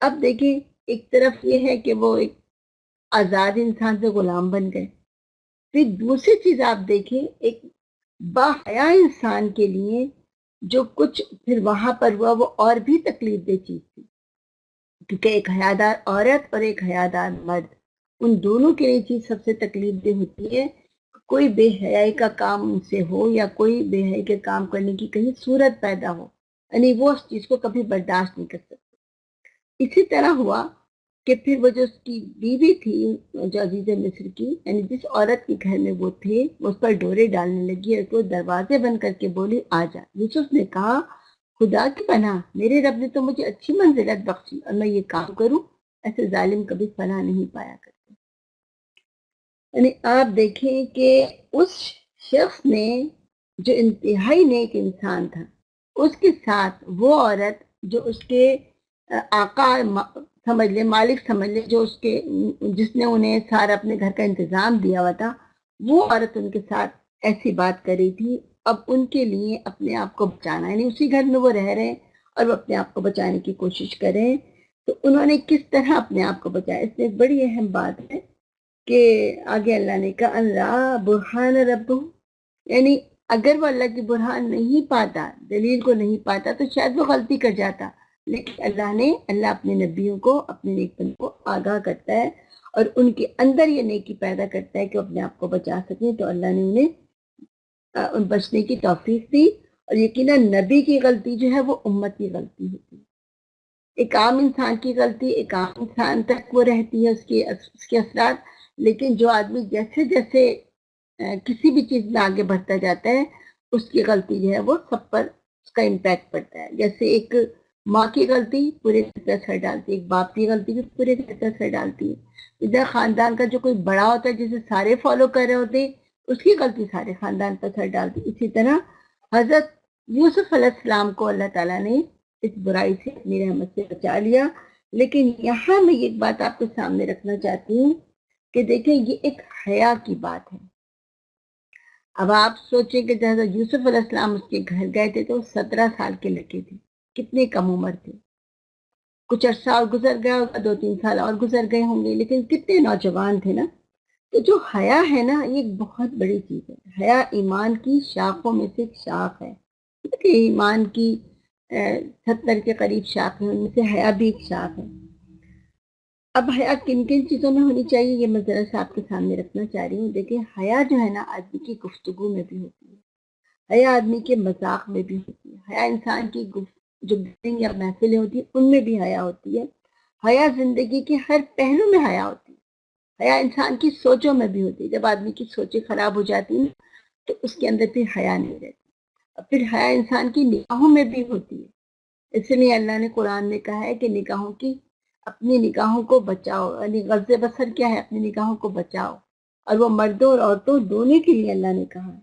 S1: اب دیکھیں ایک طرف یہ ہے کہ وہ ایک آزاد انسان سے غلام بن گئے، پھر دوسری چیز آپ دیکھیں ایک باحیا انسان کے لیے جو کچھ پھر وہاں پر ہوا وہ اور بھی تکلیف دہ چیز تھی، کیونکہ ایک حیادار عورت اور ایک حیادار مرد، ان دونوں کے لیے چیز سب سے تکلیف دہ ہوتی ہے۔ کوئی بے حیائی کا کام ان سے ہو یا کوئی بے حیائی کے کام کرنے کی کہیں صورت پیدا ہو، یعنی وہ اس چیز کو کبھی برداشت نہیں کر سکتے۔ اسی طرح ہوا کہ پھر وہ جو اس کی بیوی تھی جو عزیز مصر کی، یعنی جس عورت کے گھر میں وہ تھے، وہ اس پر ڈورے ڈالنے لگی اور وہ دروازے بند کر کے بولی آ جا۔ یوسف نے کہا خدا کی پناہ، میرے رب نے تو مجھے اچھی منزلت بخشی اور میں یہ کام کروں؟ ایسے ظالم کبھی فلاح نہیں پایا کرتے۔ یعنی آپ دیکھیں کہ اس شخص نے جو انتہائی نیک انسان تھا، اس کے ساتھ وہ عورت جو اس کے آقا سمجھ لے، مالک سمجھ لے، جو اس کے جس نے انہیں سارا اپنے گھر کا انتظام دیا ہوا تھا، وہ عورت ان کے ساتھ ایسی بات کر رہی تھی۔ اب ان کے لیے اپنے آپ کو بچانا، یعنی اسی گھر میں وہ رہ رہے ہیں اور وہ اپنے آپ کو بچانے کی کوشش کر رہے ہیں، تو انہوں نے کس طرح اپنے آپ کو بچایا؟ اس میں ایک بڑی اہم بات ہے کہ آگے اللہ نے کہا اللہ برہان رب، یعنی اگر وہ اللہ کی برہان نہیں پاتا، دلیل کو نہیں پاتا، تو شاید وہ غلطی کر جاتا، لیکن اللہ اپنے نبیوں کو، اپنے نیک بندوں کو آگاہ کرتا ہے اور ان کے اندر یہ نیکی پیدا کرتا ہے کہ وہ اپنے آپ کو بچا سکیں، تو اللہ نے انہیں ان بچنے کی توفیق دی۔ اور یقیناً نبی کی غلطی جو ہے وہ امت کی غلطی ہوتی ہے، ایک عام انسان کی غلطی ایک عام انسان تک وہ رہتی ہے، اس کے اثرات، لیکن جو آدمی جیسے جیسے کسی بھی چیز میں آگے بڑھتا جاتا ہے، اس کی غلطی جو ہے وہ سب پر اس کا امپیکٹ پڑتا ہے۔ جیسے ایک ماں کی غلطی پورے گھر پر اثر ڈالتی ہے، ایک باپ کی غلطی بھی پورے گھر پر اثر ڈالتی ہے۔ ادھر خاندان کا جو کوئی بڑا ہوتا ہے جسے سارے فالو کر رہے ہوتے ہیں، اس کی غلطی سارے خاندان پر اثر ڈالتی ہے۔ اسی طرح حضرت یوسف علیہ السلام کو اللہ تعالیٰ نے اس برائی سے اپنی رحمت سے بچا لیا۔ لیکن یہاں میں ایک بات آپ کے سامنے رکھنا چاہتی ہوں کہ دیکھیں یہ ایک حیا کی بات ہے۔ اب آپ سوچیں کہ جب یوسف علیہ السلام اس کے گھر گئے تھے تو 17 سال کے لڑکے تھے، کتنے کم عمر تھے، کچھ عرصہ اور گزر گیا ہوگا، 2-3 سال اور گزر گئے ہوں گے، لیکن کتنے نوجوان تھے نا۔ تو جو حیا ہے نا، یہ ایک بہت بڑی چیز ہے۔ حیا ایمان کی شاخوں میں سے ایک شاخ ہے، ایمان کی 70 کے قریب شاخ ہیں، ان میں سے حیا بھی ایک شاخ ہے۔ اب حیا کن کن چیزوں میں ہونی چاہیے، یہ میں ذرا سا آپ کے سامنے رکھنا چاہ رہی ہوں۔ دیکھیں حیا جو ہے نا آدمی کی گفتگو میں بھی ہوتی ہے، حیا آدمی کے مذاق میں بھی ہوتی ہے، حیا انسان کی جو میٹنگ یا محفلیں ہوتی ہیں ان میں بھی حیا ہوتی ہے، حیا زندگی کے ہر پہلو میں حیا ہوتی ہے، حیا انسان کی سوچوں میں بھی ہوتی ہے۔ جب آدمی کی سوچیں خراب ہو جاتی ہیں تو اس کے اندر پھر حیا نہیں رہتی، اور پھر حیا انسان کی نگاہوں میں بھی ہوتی ہے۔ اس لیے اللہ نے قرآن میں کہا ہے کہ نگاہوں کی، اپنی نگاہوں کو بچاؤ، یعنی غض بصر کیا ہے؟ اپنی نگاہوں کو بچاؤ، اور وہ مردوں اور عورتوں دونوں کے لیے اللہ نے کہا ہے۔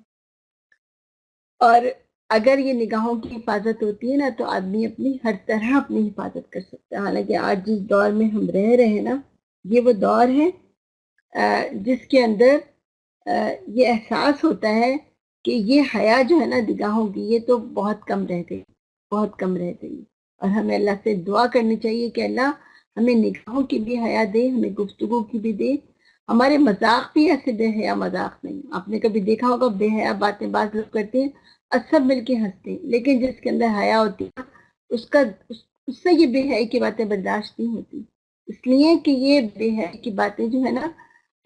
S1: اور اگر یہ نگاہوں کی حفاظت ہوتی ہے نا تو آدمی اپنی ہر طرح اپنی حفاظت کر سکتا ہے۔ حالانکہ آج جس دور میں ہم رہ رہے ہیں نا، یہ وہ دور ہے جس کے اندر یہ احساس ہوتا ہے کہ یہ حیا جو ہے نا نگاہوں کی، یہ تو بہت کم رہ گئی، بہت کم رہ گئی، اور ہمیں اللہ سے دعا کرنی چاہیے کہ اللہ ہمیں نگاہوں کی بھی حیا دے، ہمیں گفتگو کی بھی دے، ہمارے مذاق بھی ایسے بے حیا مذاق نہیں۔ آپ نے کبھی دیکھا ہوگا بے حیا باتیں بعض لوگ کرتے ہیں اور سب مل کے ہنستے ہیں، لیکن جس کے اندر حیا ہوتی ہے اس سے یہ بے حیائی کی باتیں برداشت نہیں ہوتی، اس لیے کہ یہ بے حیائی کی باتیں جو ہے نا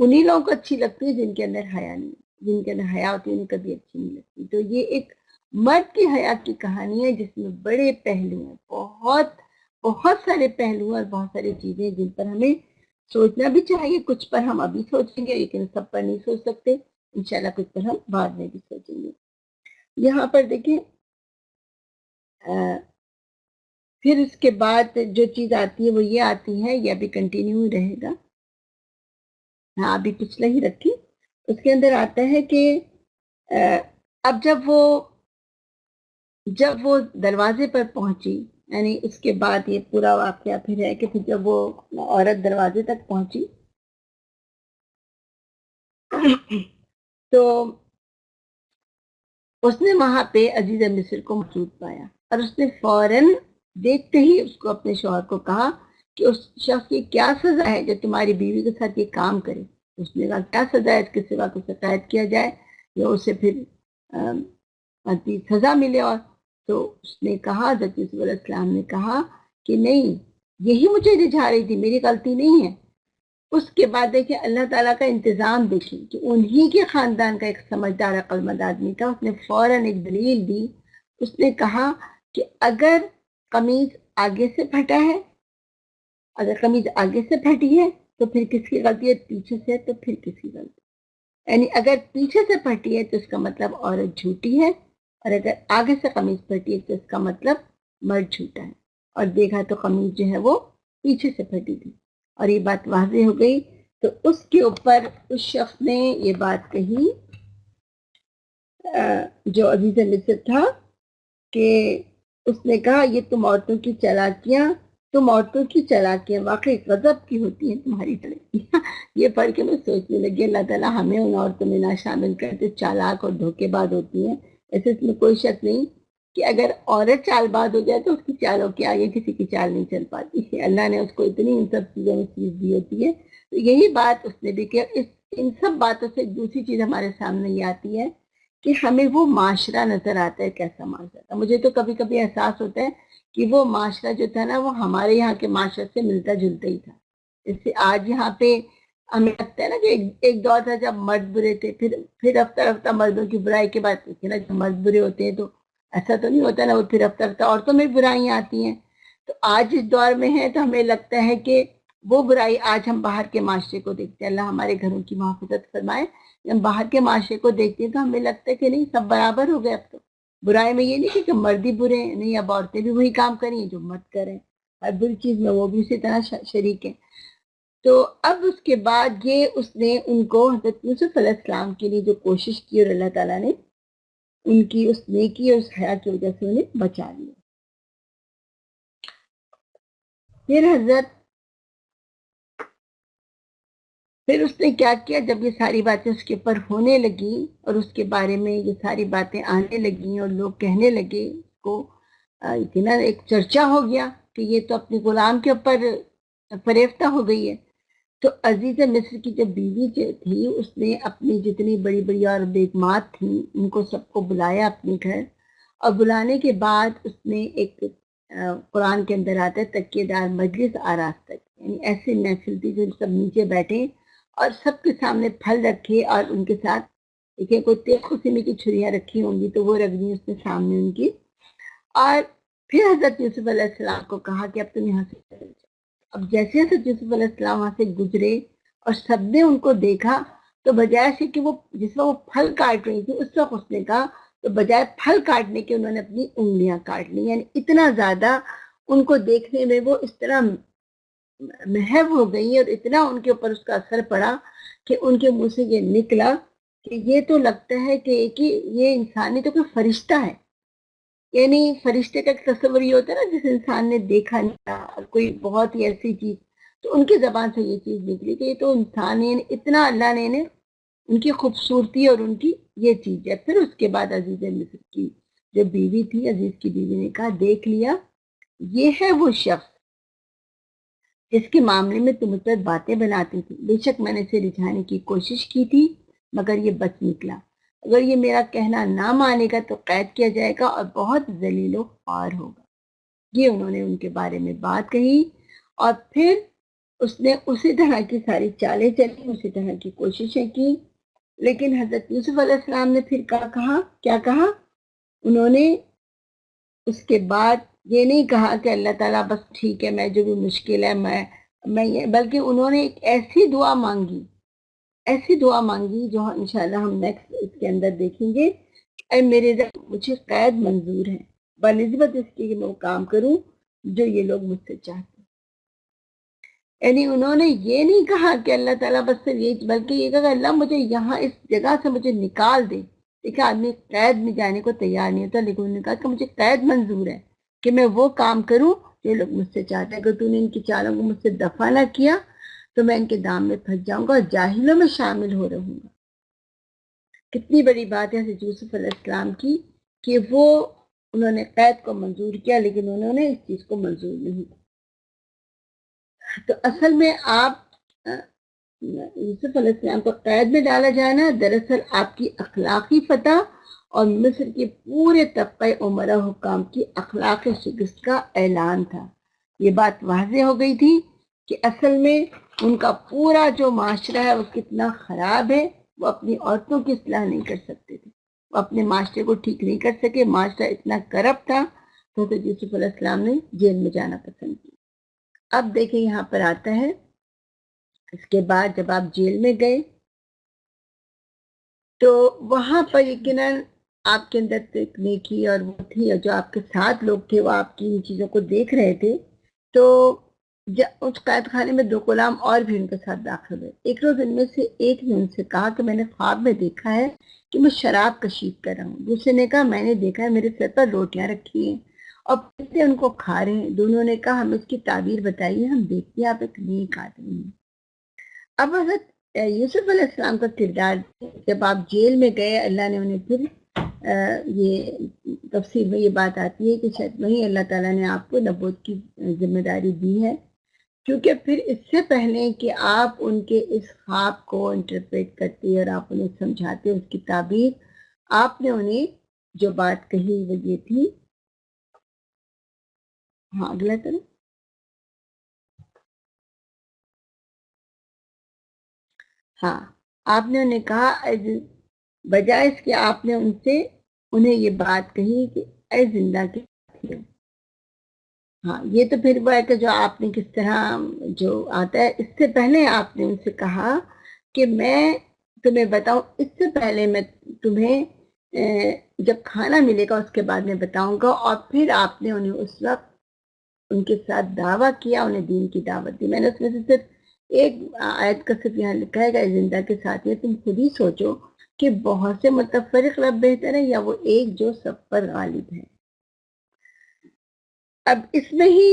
S1: انہی لوگوں کو اچھی لگتی ہے جن کے اندر حیا نہیں، جن کے اندر حیا ہوتی ہے انہیں کبھی اچھی نہیں لگتی۔ تو یہ ایک مرد کی حیا کی کہانی ہے جس میں بڑے پہلو ہیں، بہت سارے پہلو اور بہت ساری چیزیں جن پر ہمیں سوچنا بھی چاہیے۔ کچھ پر ہم ابھی سوچیں گے لیکن سب پر نہیں سوچ سکتے، انشاءاللہ کچھ پر ہم بعد میں بھی سوچیں گے۔ یہاں پر دیکھیں پھر اس کے بعد جو چیز آتی ہے وہ یہ آتی ہے، یہ ابھی کنٹینیو رہے گا، ہاں ابھی پچھلے ہی رکھی، اس کے اندر آتا ہے کہ اب جب وہ دروازے پر پہنچی، یعنی اس کے بعد یہ پورا واقعہ پھر ہے کہ پھر جب وہ عورت دروازے تک پہنچی تو اس نے وہاں پہ عزیز مصر کو موجود پایا، اور اس نے فوراً دیکھتے ہی اس کو اپنے شوہر کو کہا کہ اس شخص کی کیا سزا ہے جو تمہاری بیوی کے ساتھ یہ کام کرے۔ اس نے کہا کیا سزا ہے، اس کے سوا کو قید کیا جائے یا اسے پھر سزا ملے۔ اور تو اس نے کہا، حضرت یوسف علیہ السلام نے کہا کہ نہیں، یہی مجھے رجھا رہی تھی، میری غلطی نہیں ہے۔ اس کے بعد دیکھیں اللہ تعالیٰ کا انتظام، دیکھیں کہ انہی کے خاندان کا ایک سمجھدار عقل مند آدمی تھا، اس نے فوراً ایک دلیل دی۔ اس نے کہا کہ اگر قمیض آگے سے پھٹا ہے اگر قمیض آگے سے پھٹی ہے تو پھر کس کی غلطی ہے؟ پیچھے سے تو پھر کس کی غلطی؟ یعنی اگر پیچھے سے پھٹی ہے تو اس کا مطلب عورت جھوٹی ہے، اور اگر آگے سے قمیض پھٹی ہے تو اس کا مطلب مرد جھوٹا ہے. اور دیکھا تو قمیض جو ہے وہ پیچھے سے پھٹی تھی، اور یہ بات واضح ہو گئی. تو اس کے اوپر اس شخص نے یہ بات کہی جو عزیز مصر تھا، کہ اس نے کہا یہ تم عورتوں کی چالاکیاں واقعی غضب کی ہوتی ہیں تمہاری چالاکیاں. یہ پڑھ کے میں سوچنے لگی اللہ تعالیٰ ہمیں ان عورتوں میں نہ شامل کرتے چالاک اور دھوکے باز ہوتی ہیں. ایسے اس میں کوئی شک نہیں کہ اگر عورت چال باز ہو جائے تو اس کی چالوں کے آگے کسی کی چال نہیں چل پاتی ہے. اللہ نے اس کو اتنی ان سب چیزوں میں چیز دی ہوتی ہے. تو یہی بات اس نے بھی کہ ان سب باتوں سے ایک دوسری چیز ہمارے سامنے یہ آتی ہے کہ ہمیں وہ معاشرہ نظر آتا ہے کیسا معاشرہ تھا. مجھے تو کبھی کبھی احساس ہوتا ہے کہ وہ معاشرہ جو تھا نا وہ ہمارے یہاں کے معاشرے سے ملتا جلتا ہی تھا. اس سے آج یہاں پہ ہمیں لگتا ہے نا کہ ایک دور تھا جب مرد برے تھے، پھر رفتہ رفتہ مردوں کی برائی کے بعد نا جب مرد برے ہوتے ہیں تو ایسا تو نہیں ہوتا نا، وہ پھر رفتہ رفتہ عورتوں میں برائیاں آتی ہیں. تو آج اس دور میں ہے تو ہمیں لگتا ہے کہ وہ برائی آج ہم باہر کے معاشرے کو دیکھتے ہیں. اللہ ہمارے گھروں کی محافظت فرمائے. ہم باہر کے معاشرے کو دیکھتے ہیں تو ہمیں لگتا ہے کہ نہیں سب برابر ہو گئے. اب تو برائی میں یہ نہیں کہ مرد ہی برے ہیں، نہیں، اب عورتیں بھی وہی کام کریں جو مرد کریں، ہر بری چیز میں وہ بھی اسی طرح شریک ہیں. تو اب اس کے بعد یہ اس نے ان کو حضرت یوسف علیہ السلام کے لیے جو کوشش کی اور اللہ تعالیٰ نے ان کی اس نیکی اور اس حیا کی وجہ سے انہیں بچا لیا. پھر اس نے کیا کیا، جب یہ ساری باتیں اس کے اوپر ہونے لگی اور اس کے بارے میں یہ ساری باتیں آنے لگیں اور لوگ کہنے لگے کو اتنا ایک چرچا ہو گیا کہ یہ تو اپنے غلام کے اوپر فریفتہ ہو گئی ہے. تو عزیز مصر کی جو بیوی جو تھی اس نے اپنی جتنی بڑی بڑی اور بیگمات تھیں ان کو سب کو بلایا اپنے گھر، اور بلانے کے بعد اس نے ایک قرآن کے اندر آتا ہے تکیے دار مجلس آراستہ، یعنی ایسے محفل تھی جو سب نیچے بیٹھے اور سب کے سامنے پھل رکھے اور ان کے ساتھ دیکھیں کوئی تیز قسم کی چھریاں رکھی ہوں گی تو وہ رکھ دی اس نے سامنے ان کی. اور پھر حضرت یوسف علیہ السلام کو کہا کہ اب تم یہاں سے چل جاؤ. اب جیسے حضرت یوسف علیہ السلام وہاں سے گزرے اور سب نے ان کو دیکھا تو بجائے سے کہ وہ جس وقت وہ پھل کاٹ رہی تھی اس وقت اس نے کہا تو بجائے پھل کاٹنے کے انہوں نے اپنی انگلیاں کاٹ لی. یعنی اتنا زیادہ ان کو دیکھنے میں وہ اس طرح محو ہو گئی اور اتنا ان کے اوپر اس کا اثر پڑا کہ ان کے منہ سے یہ نکلا کہ یہ تو لگتا ہے کہ یہ انسانی تو کوئی فرشتہ ہے. یعنی فرشتے کا تصور یہ ہوتا ہے نا جس انسان نے دیکھا نہیں تھا اور کوئی بہت ہی ایسی چیز، تو ان کی زبان سے یہ چیز نکلی کہ یہ تو انسان ہے. اتنا اللہ نے ان کی خوبصورتی اور ان کی یہ چیز ہے. پھر اس کے بعد عزیز مصر کی جو بیوی تھی، عزیز کی بیوی نے کہا دیکھ لیا یہ ہے وہ شخص جس کے معاملے میں تم پر باتیں بناتی تھی. بے شک میں نے اسے رجھانے کی کوشش کی تھی مگر یہ بچ نکلا. اگر یہ میرا کہنا نہ مانے گا تو قید کیا جائے گا اور بہت ذلیل و خوار ہوگا. یہ انہوں نے ان کے بارے میں بات کہی اور پھر اس نے اسی طرح کی ساری چالیں چلی، اسی طرح کی کوششیں کی. لیکن حضرت یوسف علیہ السلام نے پھر کیا کہا انہوں نے اس کے بعد یہ نہیں کہا کہ اللہ تعالیٰ بس ٹھیک ہے میں جو بھی مشکل ہے میں یہ، بلکہ انہوں نے ایک ایسی دعا مانگی جو انشاءاللہ ہم نیکسٹ اس کے اندر دیکھیں گے. اے میرے رب مجھے قید منظور ہے بنسبت اس کی میں وہ کام کروں جو یہ لوگ مجھ سے چاہتے ہیں. یعنی انہوں نے یہ نہیں کہا کہ اللہ تعالیٰ بس صرف یہ، بلکہ یہ کہا کہ اللہ مجھے یہاں اس جگہ سے مجھے نکال دے. دیکھا آدمی قید میں جانے کو تیار نہیں ہوتا، لیکن انہوں نے کہا کہ مجھے قید منظور ہے کہ میں وہ کام کروں جو لوگ مجھ سے چاہتے ہیں. اگر تو نے ان کی چالوں کو مجھ سے دفع نہ کیا تو میں ان کے دام میں پھنس جاؤں گا اور جاہلوں میں شامل ہو رہوں گا. کتنی بڑی بات ہے حضرت یوسف علیہ السلام کی کہ وہ انہوں نے قید کو منظور کیا لیکن انہوں نے اس چیز کو منظور نہیں کیا. تو اصل میں آپ یوسف علیہ السلام کو قید میں ڈالا جانا دراصل آپ کی اخلاقی فتح اور مصر کے پورے طبقہ عمرہ حکام کی اخلاقی شکست کا اعلان تھا. یہ بات واضح ہو گئی تھی کہ اصل میں ان کا پورا جو معاشرہ ہے وہ کتنا خراب ہے. وہ اپنی عورتوں کی اصلاح نہیں کر سکتے تھے، وہ اپنے معاشرے کو ٹھیک نہیں کر سکے. معاشرہ اتنا کرپٹ تھا تو حضرت یوسف علیہ السلام نے جیل میں جانا پسند کیا. اب دیکھیں یہاں پر آتا ہے، اس کے بعد جب آپ جیل میں گئے تو وہاں پر یقیناً آپ کے اندر تو ایک نیکی اور وہ تھی، اور جو آپ کے ساتھ لوگ تھے وہ آپ کی ان چیزوں کو دیکھ رہے تھے. تو اس قید خانے میں 2 غلام اور بھی ان کے ساتھ داخل ہوئے. ایک روز ان میں سے ایک نے ان سے کہا کہ میں نے خواب میں دیکھا ہے کہ میں شراب کشید کر رہا ہوں. دوسرے نے کہا میں نے دیکھا ہے میرے سر پر روٹیاں رکھی ہیں اور پتے ان کو کھا رہے ہیں. دونوں نے کہا ہمیں اس کی تعبیر بتائیے، ہم دیکھتے ہیں آپ ایک نیک آدمی ہیں. اب حضرت یوسف علیہ السلام کا کردار، جب آپ جیل میں گئے اللہ نے انہیں پھر یہ تفسیر میں یہ بات آتی ہے کہ شاید وہیں اللہ تعالیٰ نے آپ کو نبوت کی ذمہ داری دی ہے، کیونکہ پھر اس سے پہلے کہ آپ ان کے اس خواب کو انٹرپریٹ کرتے اور آپ انہیں سمجھاتے اس کی تعبیر، آپ نے انہیں جو بات کہی وہ یہ تھی. ہاں اگلا کریں. ہاں، آپ نے انہیں کہا بجائے اس کہ آپ نے انہیں یہ بات کہی کہ اے زندہ کے ساتھیوں. ہاں، یہ تو پھر وہ ہے کہ جو آپ نے کس طرح جو آتا ہے، اس سے پہلے آپ نے ان سے کہا کہ میں تمہیں بتاؤں، اس سے پہلے میں تمہیں جب کھانا ملے گا اس کے بعد میں بتاؤں گا. اور پھر آپ نے انہیں اس وقت ان کے ساتھ دعویٰ کیا، انہیں دین کی دعوت دی. میں نے اس میں سے صرف ایک آیت کا صرف یہاں لکھا ہے کہ زندہ کے ساتھ یہ تم خود ہی سوچو کہ بہت سے متفرق رب بہتر ہے یا وہ ایک جو سب پر غالب ہے. اب اس میں ہی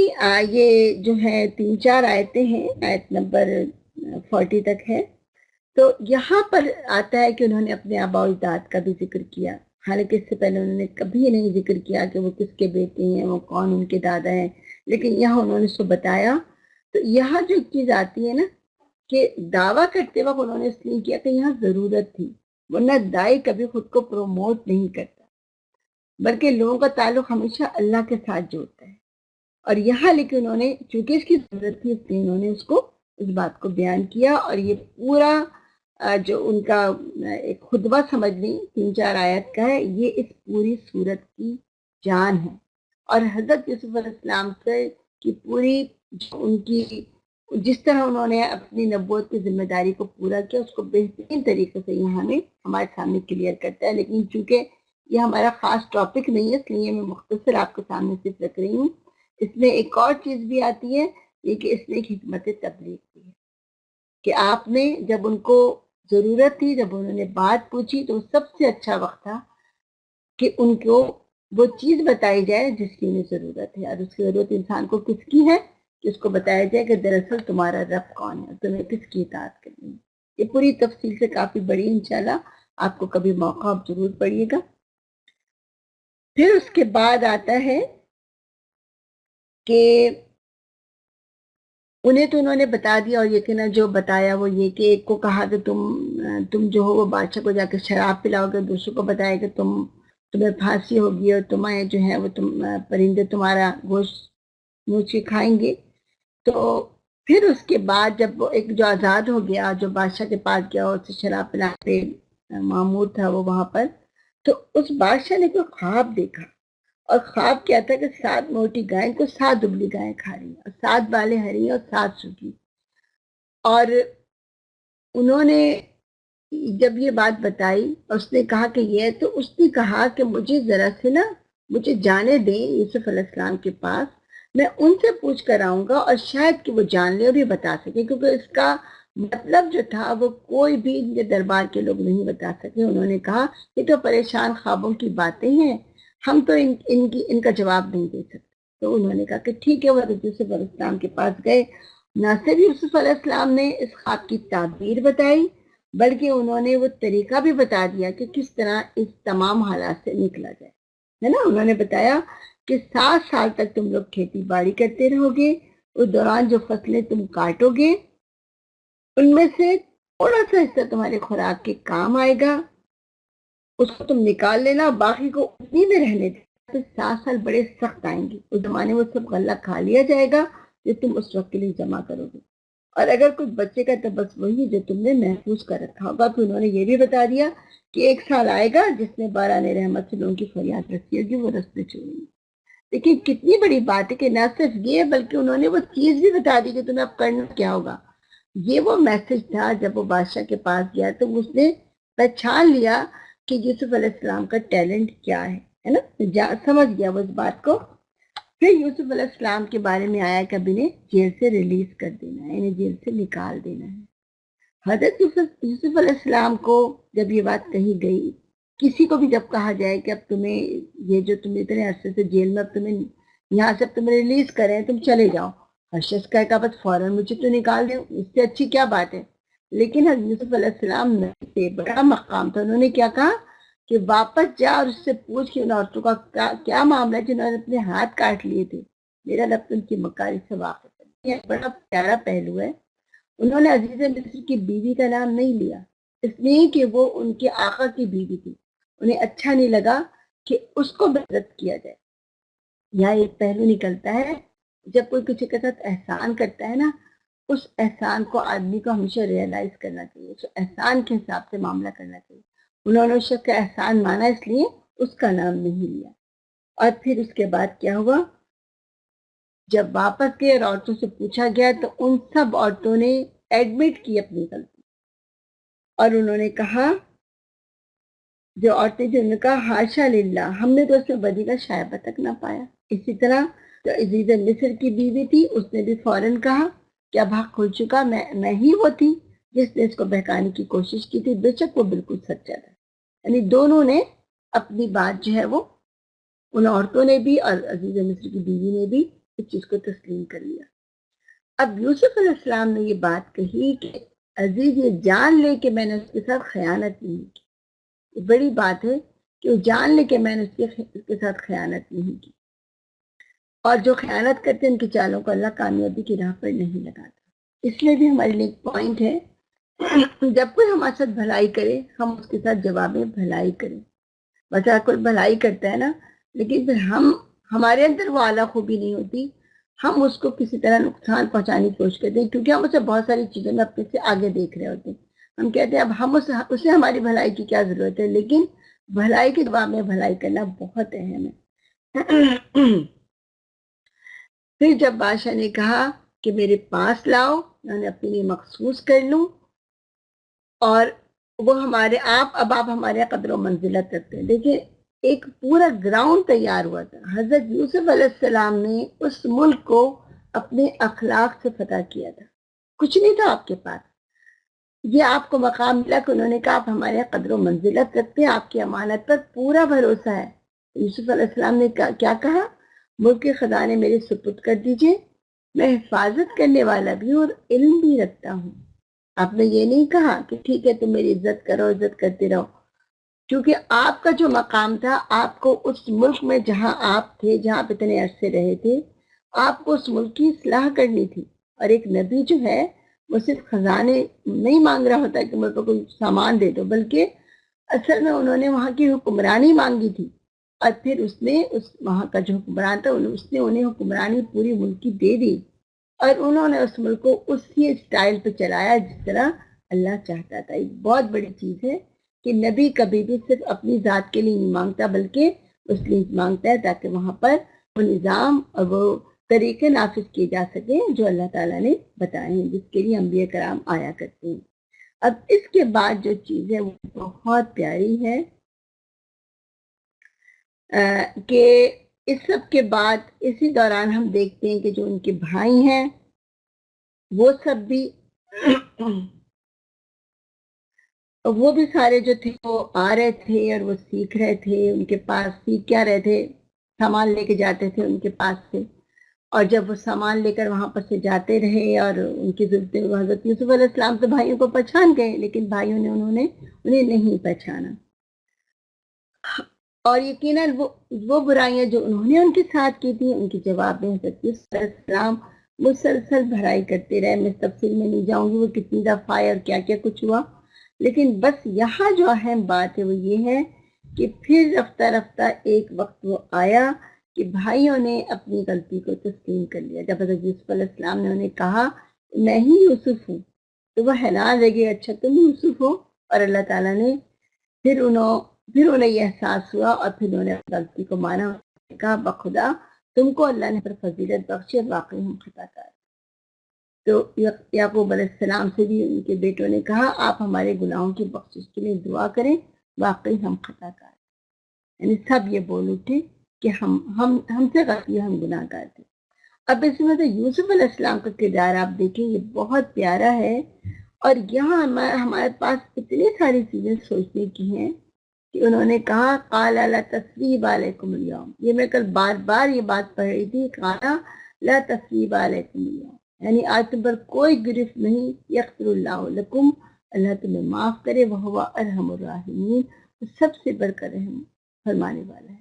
S1: یہ جو ہے 3-4 آیتیں ہیں، آیت نمبر 40 تک ہے. تو یہاں پر آتا ہے کہ انہوں نے اپنے آباء و اجداد کا بھی ذکر کیا، حالانکہ اس سے پہلے انہوں نے کبھی نہیں ذکر کیا کہ وہ کس کے بیٹے ہیں، وہ کون ان کے دادا ہیں، لیکن یہاں انہوں نے اس کو بتایا. تو یہاں جو چیز آتی ہے نا کہ دعویٰ کرتے وقت انہوں نے اس لیے کیا کہ یہاں ضرورت تھی، ورنہ دائی کبھی خود کو پروموٹ نہیں کرتا بلکہ لوگوں کا تعلق ہمیشہ اللہ کے ساتھ جوڑتا ہے. اور یہاں لیکن انہوں نے چونکہ اس کی ضرورت تھی اس لیے انہوں نے اس بات کو بیان کیا. اور یہ پورا جو ان کا ایک خطبہ سمجھ لیں 3-4 آیت کا ہے، یہ اس پوری صورت کی جان ہے. اور حضرت یوسف علیہ السلام سے کی پوری ان کی جس طرح انہوں نے اپنی نبوت کی ذمہ داری کو پورا کیا، اس کو بہترین طریقے سے یہاں نے ہمارے سامنے کلیئر کرتا ہے. لیکن چونکہ یہ ہمارا خاص ٹاپک نہیں ہے اس لیے میں مختصر آپ کے سامنے صرف رکھ رہی ہوں. اس میں ایک اور چیز بھی آتی ہے، یہ کہ اس میں ایک حکمت تبلیغ بھی ہے کہ آپ نے جب ان کو ضرورت تھی، جب انہوں نے بات پوچھی تو سب سے اچھا وقت تھا کہ ان کو وہ چیز بتائی جائے جس کی انہیں ضرورت ہے. اور اس کی ضرورت انسان کو کس کی ہے کہ اس کو بتایا جائے کہ دراصل تمہارا رب کون ہے، تمہیں کس کی اطاعت کرنی ہے. یہ پوری تفصیل سے کافی بڑی انشاءاللہ آپ کو کبھی موقع آپ ضرور پڑھیے گا. پھر اس کے بعد آتا ہے کہ انہیں تو انہوں نے بتا دیا، اور یقیناً جو بتایا وہ یہ کہ ایک کو کہا کہ تم جو ہو وہ بادشاہ کو جا کے شراب پلاؤ گے، دوسروں کو بتایا کہ تمہیں پھانسی ہوگی اور تمہیں جو ہے وہ پرندے تمہارا گوشت نوچ کے کھائیں گے. تو پھر اس کے بعد جب وہ ایک جو آزاد ہو گیا، جو بادشاہ کے پاس گیا اور اسے شراب پلاتے معمور تھا وہ وہاں پر، تو اس بادشاہ نے کوئی خواب دیکھا. اور خواب کیا تھا کہ 7 موٹی گائیں کو 7 دبلی گائیں کھا رہی ہیں، اور 7 بالیں ہری اور 7 سوکھی. اور انہوں نے جب یہ بات بتائی اور اس نے کہا کہ یہ، تو اس نے کہا کہ مجھے ذرا سے نا مجھے جانے دیں یوسف علیہ السلام کے پاس، میں ان سے پوچھ کر آؤں گا اور شاید کہ وہ جان لے اور بھی بتا سکے، کیونکہ اس کا مطلب جو تھا وہ کوئی بھی ان کے دربار کے لوگ نہیں بتا سکے. انہوں نے کہا یہ تو پریشان خوابوں کی باتیں ہیں، ہم تو ان کا جواب نہیں دے سکتے. تو انہوں نے کہا کہ ٹھیک ہے. وہ یوسف علیہ السلام کے پاس گئے. نہ صرف یوسف علیہ السلام نے اس خواب کی تعبیر بتائی بلکہ انہوں نے وہ طریقہ بھی بتا دیا کہ کس طرح اس تمام حالات سے نکلا جائے، ہے نا. انہوں نے بتایا کہ 7 سال تک تم لوگ کھیتی باڑی کرتے رہو گے، اس دوران جو فصلیں تم کاٹو گے ان میں سے تھوڑا سا حصہ تمہارے خوراک کے کام آئے گا، اس کو تم نکال لینا، باقی کو اتنی میں رہنے دے. تو 7 سال بڑے سخت آئیں گے، اس زمانے میں سب غلہ کھا لیا جائے گا جو تم اس وقت کے لیے جمع کرو گے، اور اگر کچھ بچے کا تو بس وہی جو تم نے محفوظ کر رکھا ہوگا. پھر انہوں نے یہ بھی بتا دیا کہ 1 سال آئے گا جس میں باران رحمت سے لوگوں کی فریاد رسی ہوگی وہ رستے چھوڑیں گے. لیکن کتنی بڑی بات ہے کہ نہ صرف یہ بلکہ انہوں نے وہ چیز بھی بتا دی کہ تمہیں اب کرنا کیا ہوگا. یہ وہ میسج تھا. جب وہ بادشاہ کے پاس گیا تو اس نے پہچان لیا کہ یوسف علیہ السلام کا ٹیلنٹ کیا ہے نا, سمجھ گیا وہ اس بات کو. پھر یوسف علیہ السلام کے بارے میں آیا کہ اب انہیں جیل سے ریلیز کر دینا ہے, انہیں جیل سے نکال دینا ہے. حضرت یوسف علیہ السلام کو جب یہ بات کہی گئی, کسی کو بھی جب کہا جائے کہ اب تمہیں یہ جو تم اتنے عرصے سے جیل میں اب تمہیں یہاں سے اب تمہیں ریلیز کریں, تم چلے جاؤ, ہر شخص کا بس فوراً مجھے تو نکال دیں, اس سے اچھی کیا بات ہے. لیکن حضرت یوسف علیہ السلام نے بڑا مقام تھا, انہوں نے کیا کہا کہ واپس جا اور اس سے پوچھ کہ ان عورتوں کا کیا معاملہ ہے جنہوں نے اپنے ہاتھ کاٹ لیے تھے, میرا رب ان کی مکاری سے واقف ہے. یہ بڑا پیارا پہلو ہے. انہوں نے عزیز مصر کی بیوی کا نام نہیں لیا اس لیے کہ وہ ان کے آقا کی بیوی تھی, انہیں اچھا نہیں لگا کہ اس کو بےعزت کیا جائے. یہاں ایک پہلو نکلتا ہے, جب کوئی کسی کے ساتھ احسان کرتا ہے نا, اس احسان کو آدمی کو ہمیشہ ریئلائز کرنا چاہیے, اس احسان کے حساب سے معاملہ کرنا چاہیے. انہوں نے اس شخص کا احسان مانا, اس لیے اس کا نام نہیں لیا. اور پھر اس کے بعد کیا ہوا, جب واپس گئے اور عورتوں سے پوچھا گیا تو ان سب عورتوں نے ایڈمٹ کی اپنی غلطی, اور انہوں نے کہا, جو عورتیں جو نے کہا حاشا للہ, ہم نے تو اس میں بدی کا شائبہ تک نہ پایا. اسی طرح جو عزیز مصر کی بیوی تھی, اس نے بھی فوراً کہا کہ اب حق کھل چکا, میں ہی وہ تھی جس نے اس کو بہکانے کی کوشش کی تھی, بے شک وہ بالکل سچا تھا. یعنی دونوں نے اپنی بات جو ہے وہ, ان عورتوں نے بھی اور عزیز مصر کی بیوی نے بھی اس چیز کو تسلیم کر لیا. اب یوسف علیہ السلام نے یہ بات کہی کہ عزیز یہ جان لے کہ میں نے اس کے ساتھ خیانت نہیں کی. یہ بڑی بات ہے کہ وہ جان لے کہ میں نے اس کے ساتھ خیانت نہیں کی. اور جو خیانت کرتے ہیں ان کی چالوں کو اللہ کامیابی کی راہ پر نہیں لگاتا. اس لیے بھی ہمارے لیے ایک پوائنٹ ہے, جب کوئی ہمارے ساتھ بھلائی کرے ہم اس کے ساتھ جواب میں بھلائی کریں. بس کوئی بھلائی کرتا ہے نا, لیکن پھر ہمارے اندر وہ اعلیٰ خوبی نہیں ہوتی, ہم اس کو کسی طرح نقصان پہنچانے کی کوشش کرتے ہیں, کیونکہ ہم اسے بہت ساری چیزوں میں اپنے سے آگے دیکھ رہے ہوتے ہیں. ہم کہتے ہیں اب ہم اسے ہماری بھلائی کی کیا ضرورت ہے, لیکن بھلائی کے جواب میں بھلائی کرنا بہت اہم ہے. پھر جب بادشاہ نے کہا کہ میرے پاس لاؤ, میں نے اپنے لیے مخصوص کر لوں, اور وہ اب آپ ہمارے قدر و منزلت رکھتے ہیں. دیکھیے ایک پورا گراؤنڈ تیار ہوا تھا. حضرت یوسف علیہ السلام نے اس ملک کو اپنے اخلاق سے فتح کیا تھا, کچھ نہیں تھا آپ کے پاس. یہ آپ کو مقام ملا کہ انہوں نے کہا آپ ہمارے قدر و منزلت رکھتے ہیں, آپ کی امانت پر پورا بھروسہ ہے. یوسف علیہ السلام نے کیا کہا, ملک کے خزانے میرے سپرد کر دیجئے, میں حفاظت کرنے والا بھی اور علم بھی رکھتا ہوں. آپ نے یہ نہیں کہا کہ ٹھیک ہے تم میری عزت کرو, عزت کرتے رہو, کیونکہ آپ کا جو مقام تھا, آپ کو اس ملک میں جہاں آپ تھے, جہاں آپ اتنے عرصے رہے تھے, آپ کو اس ملک کی اصلاح کرنی تھی. اور ایک نبی جو ہے وہ صرف خزانے نہیں مانگ رہا ہوتا کہ ملک کو کوئی سامان دے دو, بلکہ اصل میں انہوں نے وہاں کی حکمرانی مانگی تھی. اور پھر اس نے وہاں کا جو حکمران تھا اس نے انہیں حکمرانی پوری ملک کی دے دی, اور انہوں نے اس ملک کو اسی اسٹائل پہ چلایا جس طرح اللہ چاہتا تھا. ایک بہت بڑی چیز ہے کہ نبی کبھی بھی صرف اپنی ذات کے لیے نہیں مانگتا, بلکہ اس لیے مانگتا ہے تاکہ وہاں پر وہ نظام اور وہ طریقے نافذ کیے جا سکیں جو اللہ تعالیٰ نے بتائے ہیں, جس کے لیے انبیاء کرام آیا کرتے ہیں. اب اس کے بعد جو چیز ہے وہ بہت پیاری ہے, کہ اس سب کے بعد اسی دوران ہم دیکھتے ہیں کہ جو ان کے بھائی ہیں وہ سب بھی وہ بھی سارے جو تھے وہ آ رہے تھے اور وہ سیکھ رہے تھے. ان کے پاس سیکھ کیا رہے تھے, سامان لے کے جاتے تھے ان کے پاس سے, اور جب وہ سامان لے کر وہاں پر سے جاتے رہے اور ان کی ضرورتیں, حضرت یوسف علیہ السلام تو بھائیوں کو پہچان گئے, لیکن بھائیوں نے انہیں نہیں پہچانا. اور یقیناً وہ برائیاں جو انہوں نے ان کے ساتھ کی تھی, ان کے جواب میں حضرت یوسف علیہ السلام مسلسل بھرائی کرتے رہے. میں تفصیل میں نہیں جاؤں گی وہ کتنی دفعہ اور کیا کیا کچھ ہوا, لیکن بس یہاں جو اہم بات ہے وہ یہ ہے کہ پھر رفتہ رفتہ ایک وقت وہ آیا کہ بھائیوں نے اپنی غلطی کو تسلیم کر لیا. جب حضرت یوسف علیہ السلام نے انہیں کہا میں ہی یوسف ہوں, تو وہ حیران رہ گئے, اچھا تم یوسف ہو. اور اللہ تعالیٰ نے پھر انہیں یہ احساس ہوا, اور پھر انہوں نے غلطی کو مانا, کہا بخدا تم کو اللہ نے پر فضیلت بخشی اور واقعی ہم خطا کار۔ تو یعقوب علیہ السلام سے بھی ان کے بیٹوں نے کہا آپ ہمارے گناہوں کی بخشش کے لیے دعا کریں، واقعی ہم خطا کار، یعنی سب یہ بول اٹھے کہ ہم سے غلطی ہے، ہم گناہ گار تھے۔ اب اس میں تو یوسف علیہ السلام کا کردار آپ دیکھیں، یہ بہت پیارا ہے، اور یہاں ہمارے پاس اتنی ساری چیزیں سوچنے کی ہیں کہ انہوں نے کہا قال لا تثریب علیکم اليوم، یہ میں کل بار بار یہ بات پڑھ رہی تھی، قال لا تثریب علیکم اليوم، یعنی آج تم پر کوئی گرفت نہیں، یغفر اللہ لکم، اللہ تمہیں معاف کرے، وہو ارحم الراحمین، سب سے بڑھ کر رحم فرمانے والا ہے۔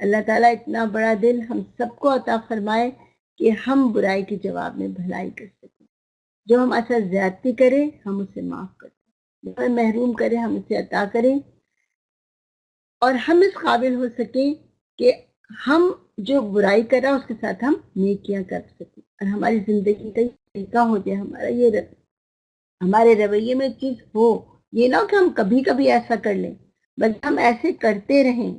S1: اللہ تعالیٰ اتنا بڑا دل ہم سب کو عطا فرمائے کہ ہم برائی کے جواب میں بھلائی کر سکیں، جو ہم اثر زیادتی کریں ہم اسے معاف کریں، جو ہمیں محروم کرے ہم اسے عطا کریں، اور ہم اس قابل ہو سکیں کہ ہم جو برائی کر رہا اس کے ساتھ ہم نیکیاں کر سکیں، اور ہماری زندگی کا طریقہ ہو جائے ہمارا یہ ہمارے رویے میں چیز ہو، یہ نہ کہ ہم کبھی کبھی ایسا کر لیں، بلکہ ہم ایسے کرتے رہیں،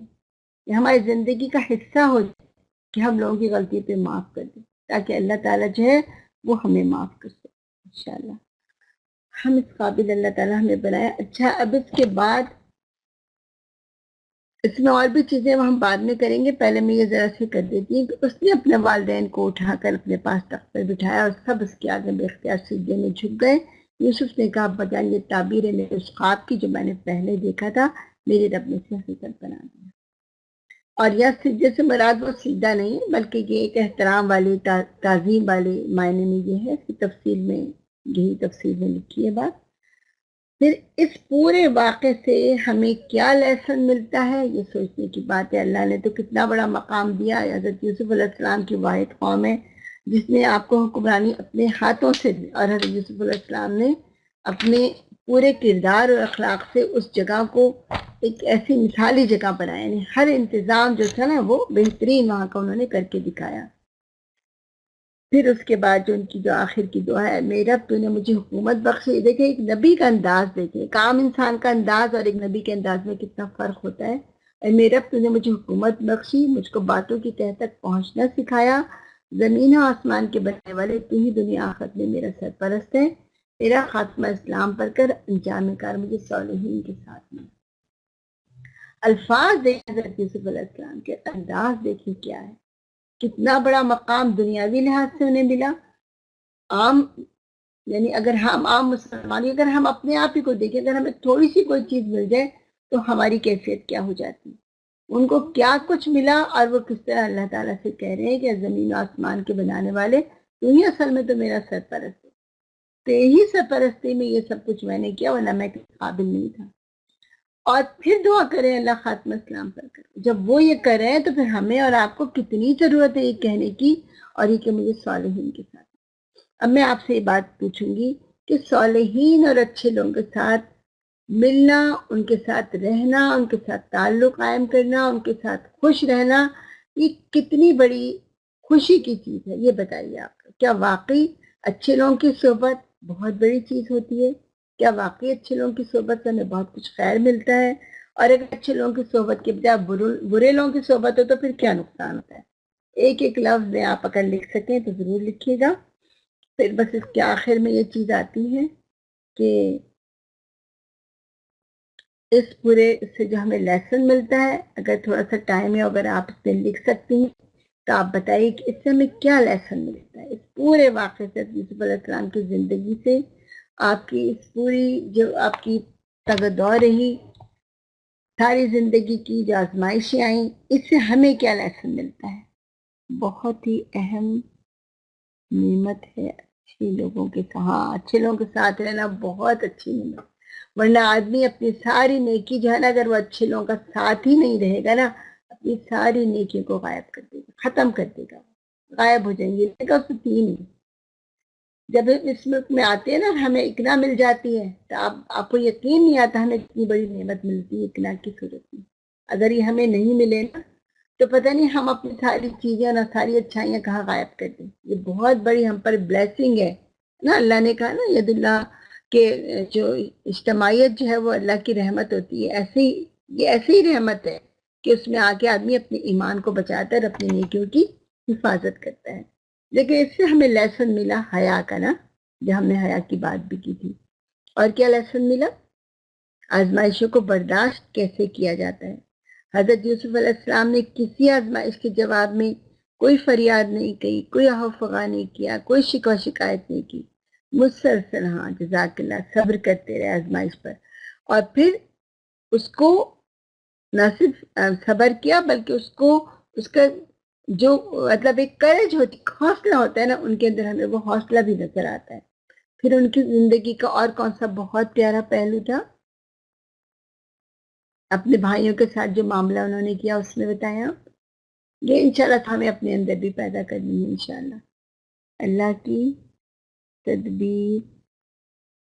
S1: یہ ہماری زندگی کا حصہ ہو جائے کہ ہم لوگوں کی غلطی پہ معاف کر دیں، تاکہ اللہ تعالیٰ جو ہے وہ ہمیں معاف کر سکے انشاءاللہ۔ ہم اس قابل اللہ تعالیٰ ہمیں بنایا۔ اچھا، اب اس کے بعد اس میں اور بھی چیزیں ہم بعد میں کریں گے، پہلے میں یہ ذرا سے کر دیتی ہوں کہ اس نے اپنے والدین کو اٹھا کر اپنے پاس تخت پر بٹھایا اور سب اس کے آگے بے اختیار سجدے میں جھک گئے۔ یوسف نے کہا بجائے یہ تعبیر ہے میرے اس خواب کی جو میں نے پہلے دیکھا تھا، میرے رب نے اسے حقیقت بنا دیا۔ اور یہ سجدے سے مراد وہ سجدہ نہیں ہے، بلکہ یہ ایک احترام والے تعظیم والے معنی میں یہ ہے، اس کی تفصیل میں یہی تفصیل میں لکھی ہے بات۔ پھر اس پورے واقعے سے ہمیں کیا لیسن ملتا ہے، یہ سوچنے کی بات ہے۔ اللہ نے تو کتنا بڑا مقام دیا ہے، حضرت یوسف علیہ السلام کی واحد قوم ہے جس نے آپ کو حکمرانی اپنے ہاتھوں سے دی، اور حضرت یوسف علیہ السلام نے اپنے پورے کردار اور اخلاق سے اس جگہ کو ایک ایسی مثالی جگہ بنایا، یعنی ہر انتظام جو تھا نا وہ بہترین وہاں کا انہوں نے کر کے دکھایا۔ پھر اس کے بعد جو ان کی جو آخر کی دعا ہے، میرا تو نے مجھے حکومت بخشی، دیکھیں ایک نبی کا انداز، دیکھیں ایک عام انسان کا انداز اور ایک نبی کے انداز میں کتنا فرق ہوتا ہے۔ اے میرا تو نے مجھے حکومت بخشی، مجھ کو باتوں کی تہ تک پہنچنا سکھایا، زمین و آسمان کے بنانے والے تو ہی دنیا آخرت میں میرا سرپرست ہے، میرا خاتمہ اسلام پر کر، انجام کار مجھے صالحین کے ساتھ میں۔ الفاظ دیکھیں حضرت یوسف علیہ السلام کے، انداز دیکھیں کیا ہے، کتنا بڑا مقام دنیاوی لحاظ سے انہیں ملا۔ عام یعنی اگر ہم عام مسلمان، اگر ہم اپنے آپ ہی کو دیکھیں، اگر ہمیں تھوڑی سی کوئی چیز مل جائے تو ہماری کیفیت کیا ہو جاتی، ان کو کیا کچھ ملا، اور وہ کس طرح اللہ تعالیٰ سے کہہ رہے ہیں کہ زمین و آسمان کے بنانے والے تو ہی اصل میں تو میرا سرپرست ہے، تیری سرپرستی میں یہ سب کچھ میں نے کیا، ورنہ میں کس قابل نہیں تھا۔ اور پھر دعا کریں اللہ خاتمہ اسلام پر کریں، جب وہ یہ کر رہے ہیں تو پھر ہمیں اور آپ کو کتنی ضرورت ہے یہ کہنے کی، اور یہ کہ مجھے صالحین کے ساتھ۔ اب میں آپ سے یہ بات پوچھوں گی کہ صالحین اور اچھے لوگوں کے ساتھ ملنا، ان کے ساتھ رہنا، ان کے ساتھ تعلق قائم کرنا، ان کے ساتھ خوش رہنا، یہ کتنی بڑی خوشی کی چیز ہے، یہ بتائیے آپ، کیا واقعی اچھے لوگوں کی صحبت بہت بڑی چیز ہوتی ہے؟ کیا واقعی اچھے لوگوں کی صحبت سے ہمیں بہت کچھ خیر ملتا ہے؟ اور اگر اچھے لوگوں کی صحبت کے بجائے برے لوگوں کی صحبت ہو تو پھر کیا نقصان ہوتا ہے؟ ایک ایک لفظ میں آپ اگر لکھ سکیں تو ضرور لکھیے گا۔ پھر بس اس کے آخر میں یہ چیز آتی ہے کہ اس پورے سے جو ہمیں لیسن ملتا ہے، اگر تھوڑا سا ٹائم ہے، اگر آپ اس میں لکھ سکتی ہیں تو آپ بتائیے کہ اس سے ہمیں کیا لیسن ملتا ہے، اس پورے واقعے سے، یوسف علیہ السلام کی زندگی سے، آپ کی اس پوری جو آپ کی تگدور رہی ساری زندگی کی جو آزمائشیں آئیں، اس سے ہمیں کیا لیسن ملتا ہے؟ بہت ہی اہم نعمت ہے اچھے لوگوں کے ساتھ، اچھے لوگوں کے ساتھ رہنا بہت اچھی نعمت، ورنہ آدمی اپنی ساری نیکی جو ہے نا، اگر وہ اچھے لوگوں کا ساتھ ہی نہیں رہے گا نا، اپنی ساری نیکی کو غائب کر دے گا، ختم کر دے گا، غائب ہو جائیں گے، تین۔ جب اس ملک میں آتے ہیں نا، ہمیں اکنا مل جاتی ہے تو آپ کو یقین نہیں آتا ہمیں اتنی بڑی نعمت ملتی ہے اکنا کی صورت میں۔ اگر یہ ہمیں نہیں ملے نا تو پتہ نہیں ہم اپنی ساری چیزیں اور ساری اچھائیاں کہاں غائب کر دیں۔ یہ بہت بڑی ہم پر بلیسنگ ہے نا، اللہ نے کہا نا ید اللہ کہ جو اجتماعیت جو ہے وہ اللہ کی رحمت ہوتی ہے، ایسے ہی یہ ایسی ہی رحمت ہے کہ اس میں آ کے آدمی اپنے ایمان کو بچاتا ہے اور اپنی نیکیوں کی حفاظت کرتا ہے. لیکن اس سے ہمیں لیسن ملا حیا کا نا، جو ہم نے حیا کی بات بھی کی تھی. اور کیا لیسن ملا؟ آزمائشوں کو برداشت کیسے کیا جاتا ہے. حضرت یوسف علیہ السلام نے کسی آزمائش کے جواب میں کوئی فریاد نہیں کی، کوئی آہ و فغاں نہیں کیا، کوئی شکوہ شکایت نہیں کی. مسلسل ہاں جزاک اللہ صبر کرتے رہے آزمائش پر، اور پھر اس کو نہ صرف صبر کیا بلکہ اس کا جو مطلب ایک کریج ہوتی، حوصلہ ہوتا ہے نا، ان کے اندر ہمیں وہ حوصلہ بھی نظر آتا ہے. پھر ان کی زندگی کا اور کون سا بہت پیارا پہلو تھا؟ اپنے بھائیوں کے ساتھ جو معاملہ انہوں نے کیا اس میں بتایا. یہ انشاءاللہ ہمیں اپنے اندر بھی پیدا کرنی ہے انشاءاللہ. اللہ کی تدبیر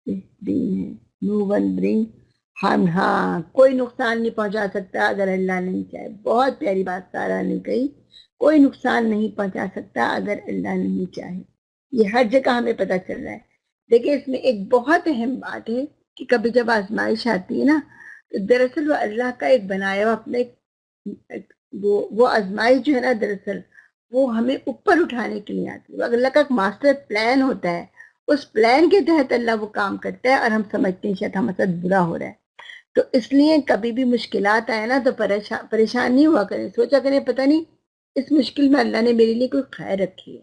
S1: بہترین ہے. نو ون برنگ ہم، ہاں کوئی نقصان نہیں پہنچا سکتا اگر اللہ نہیں چاہے. بہت پیاری بات سارا نے کہی، کوئی نقصان نہیں پہنچا سکتا اگر اللہ نہیں چاہے. یہ ہر جگہ ہمیں پتہ چل رہا ہے. دیکھیں اس میں ایک بہت اہم بات ہے کہ کبھی جب آزمائش آتی ہے نا، تو دراصل وہ اللہ کا ایک بنایا ہوا اپنے وہ آزمائش جو ہے نا، دراصل وہ ہمیں اوپر اٹھانے کے لیے آتی ہے. اللہ کا ایک ماسٹر پلان ہوتا ہے، اس پلان کے تحت اللہ وہ کام کرتا ہے، اور ہم سمجھتے ہیں شاید ہمارے ساتھ برا ہو رہا ہے. تو اس لیے کبھی بھی مشکلات آئے نا تو پریشان نہیں ہوا کریں. سوچا کریں پتہ نہیں اس مشکل میں اللہ نے میرے لیے کوئی خیر رکھی ہے،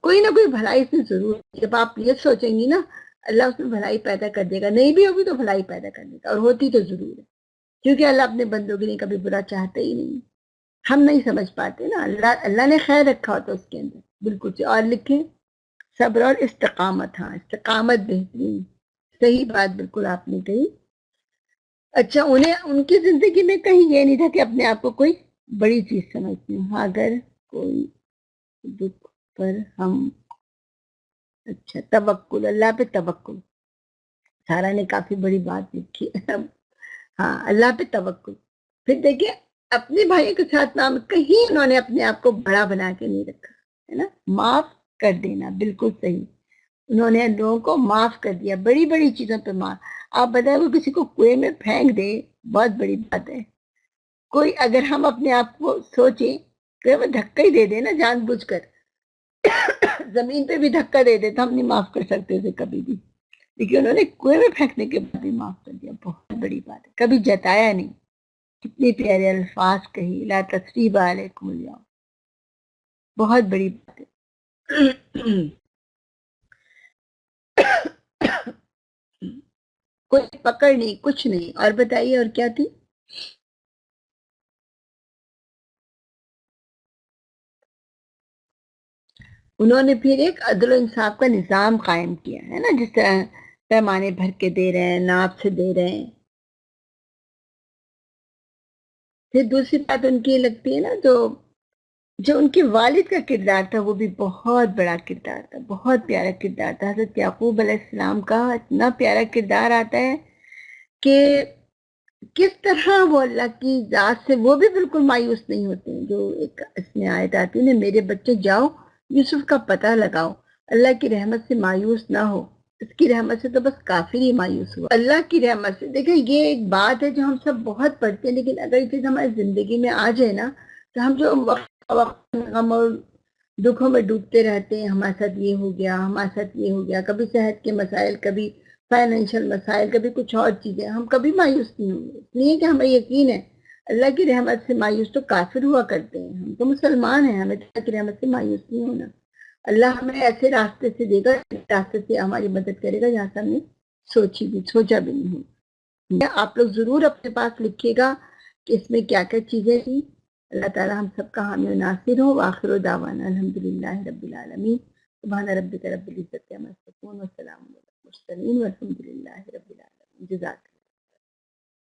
S1: کوئی نہ کوئی بھلائی اس میں ضرور. جب آپ یہ سوچیں گی نا، اللہ اس میں بھلائی پیدا کر دے گا. نہیں بھی ہوگی تو بھلائی پیدا کر دے گا، اور ہوتی تو ضرور ہے، کیونکہ اللہ اپنے بندوں کے لیے کبھی برا چاہتے ہی نہیں. ہم نہیں سمجھ پاتے نا، اللہ نے خیر رکھا ہوتا اس کے اندر. بالکل سے. اور لکھیں صبر اور استقامت. ہاں استقامت بہترین، صحیح بات بالکل آپ نے کہی. اچھا انہیں ان کی زندگی میں کہیں یہ نہیں تھا کہ اپنے آپ کو کوئی بڑی چیز سمجھتی ہوں. اگر کوئی دکھ پر ہم، اچھا توکل، اللہ پہ توکل. سارا نے کافی بڑی بات لکھی ہے. ہاں اللہ پہ توکل. پھر دیکھیے اپنے بھائی کے ساتھ نام کہیں انہوں نے اپنے آپ کو بڑا بنا کے نہیں رکھا ہے نا. معاف کر دینا، بالکل صحیح. انہوں نے لوگوں کو معاف کر دیا، بڑی بڑی چیزوں پہ معاف. آپ بتائیں وہ کسی کو کنویں میں پھینک دے، بہت بڑی بات ہے. کوئی اگر ہم اپنے آپ کو سوچیں کہ وہ دھکا ہی دے دے نا جان بوجھ کر، زمین پہ بھی دھکا دے دے تو ہم نہیں معاف کر سکتے اسے کبھی بھی. لیکن انہوں نے کنویں میں پھینکنے کے بعد بھی معاف کر دیا. بہت بڑی بات ہے، کبھی جتایا نہیں. کتنے پیارے الفاظ کہی، لا تثریب علیکم اليوم. بہت بڑی بات ہے. کوئی پکڑ نہیں، کچھ نہیں. اور بتائیے اور کیا تھی؟ انہوں نے پھر ایک عدل و انصاف کا نظام قائم کیا ہے نا، جس طرح پیمانے بھر کے دے رہے ہیں، ناپ سے دے رہے ہیں. پھر دوسری بات ان کی لگتی ہے نا، جو ان کے والد کا کردار تھا وہ بھی بہت بڑا کردار تھا، بہت پیارا کردار تھا. حضرت یعقوب علیہ السلام کا اتنا پیارا کردار آتا ہے کہ کس طرح وہ اللہ کی ذات سے وہ بھی بالکل مایوس نہیں ہوتے ہیں. جو ایک اس میں آیت آتی ہے نا، میرے بچے جاؤ یوسف کا پتہ لگاؤ، اللہ کی رحمت سے مایوس نہ ہو. اس کی رحمت سے تو بس کافر ہی مایوس ہوا. اللہ کی رحمت سے دیکھیں یہ ایک بات ہے جو ہم سب بہت پڑھتے ہیں، لیکن اگر یہ چیز ہماری زندگی میں آ جائے نا، تو ہم جو وقت غم اور دکھوں میں ڈوبتے رہتے ہیں، ہمارے ساتھ یہ ہو گیا، ہمارے ساتھ یہ ہو گیا، کبھی صحت کے مسائل، کبھی فائنینشیل مسائل، کبھی کچھ اور چیزیں، ہم کبھی مایوس نہیں ہوں گے. اس لیے کہ ہمیں یقین ہے اللہ کی رحمت سے مایوس تو کافر ہوا کرتے ہیں. ہم تو مسلمان ہیں، ہمیں اللہ کی رحمت سے مایوس نہیں ہونا. اللہ ہمیں ایسے راستے سے دے گا، راستے سے ہماری مدد کرے گا جہاں سے ہم نے سوچا بھی نہیں ہوں. آپ لوگ ضرور اپنے پاس لکھیے گا کہ اس میں کیا کیا چیزیں تھیں. اللہ تعالی ہم سب کا حامی و ناصر ہو. وآخر دعوانا الحمدللہ رب العالمین. سبحان ربک رب العزت عما یصفون وسلام علی المرسلین والحمدللہ رب العالمین. جزاک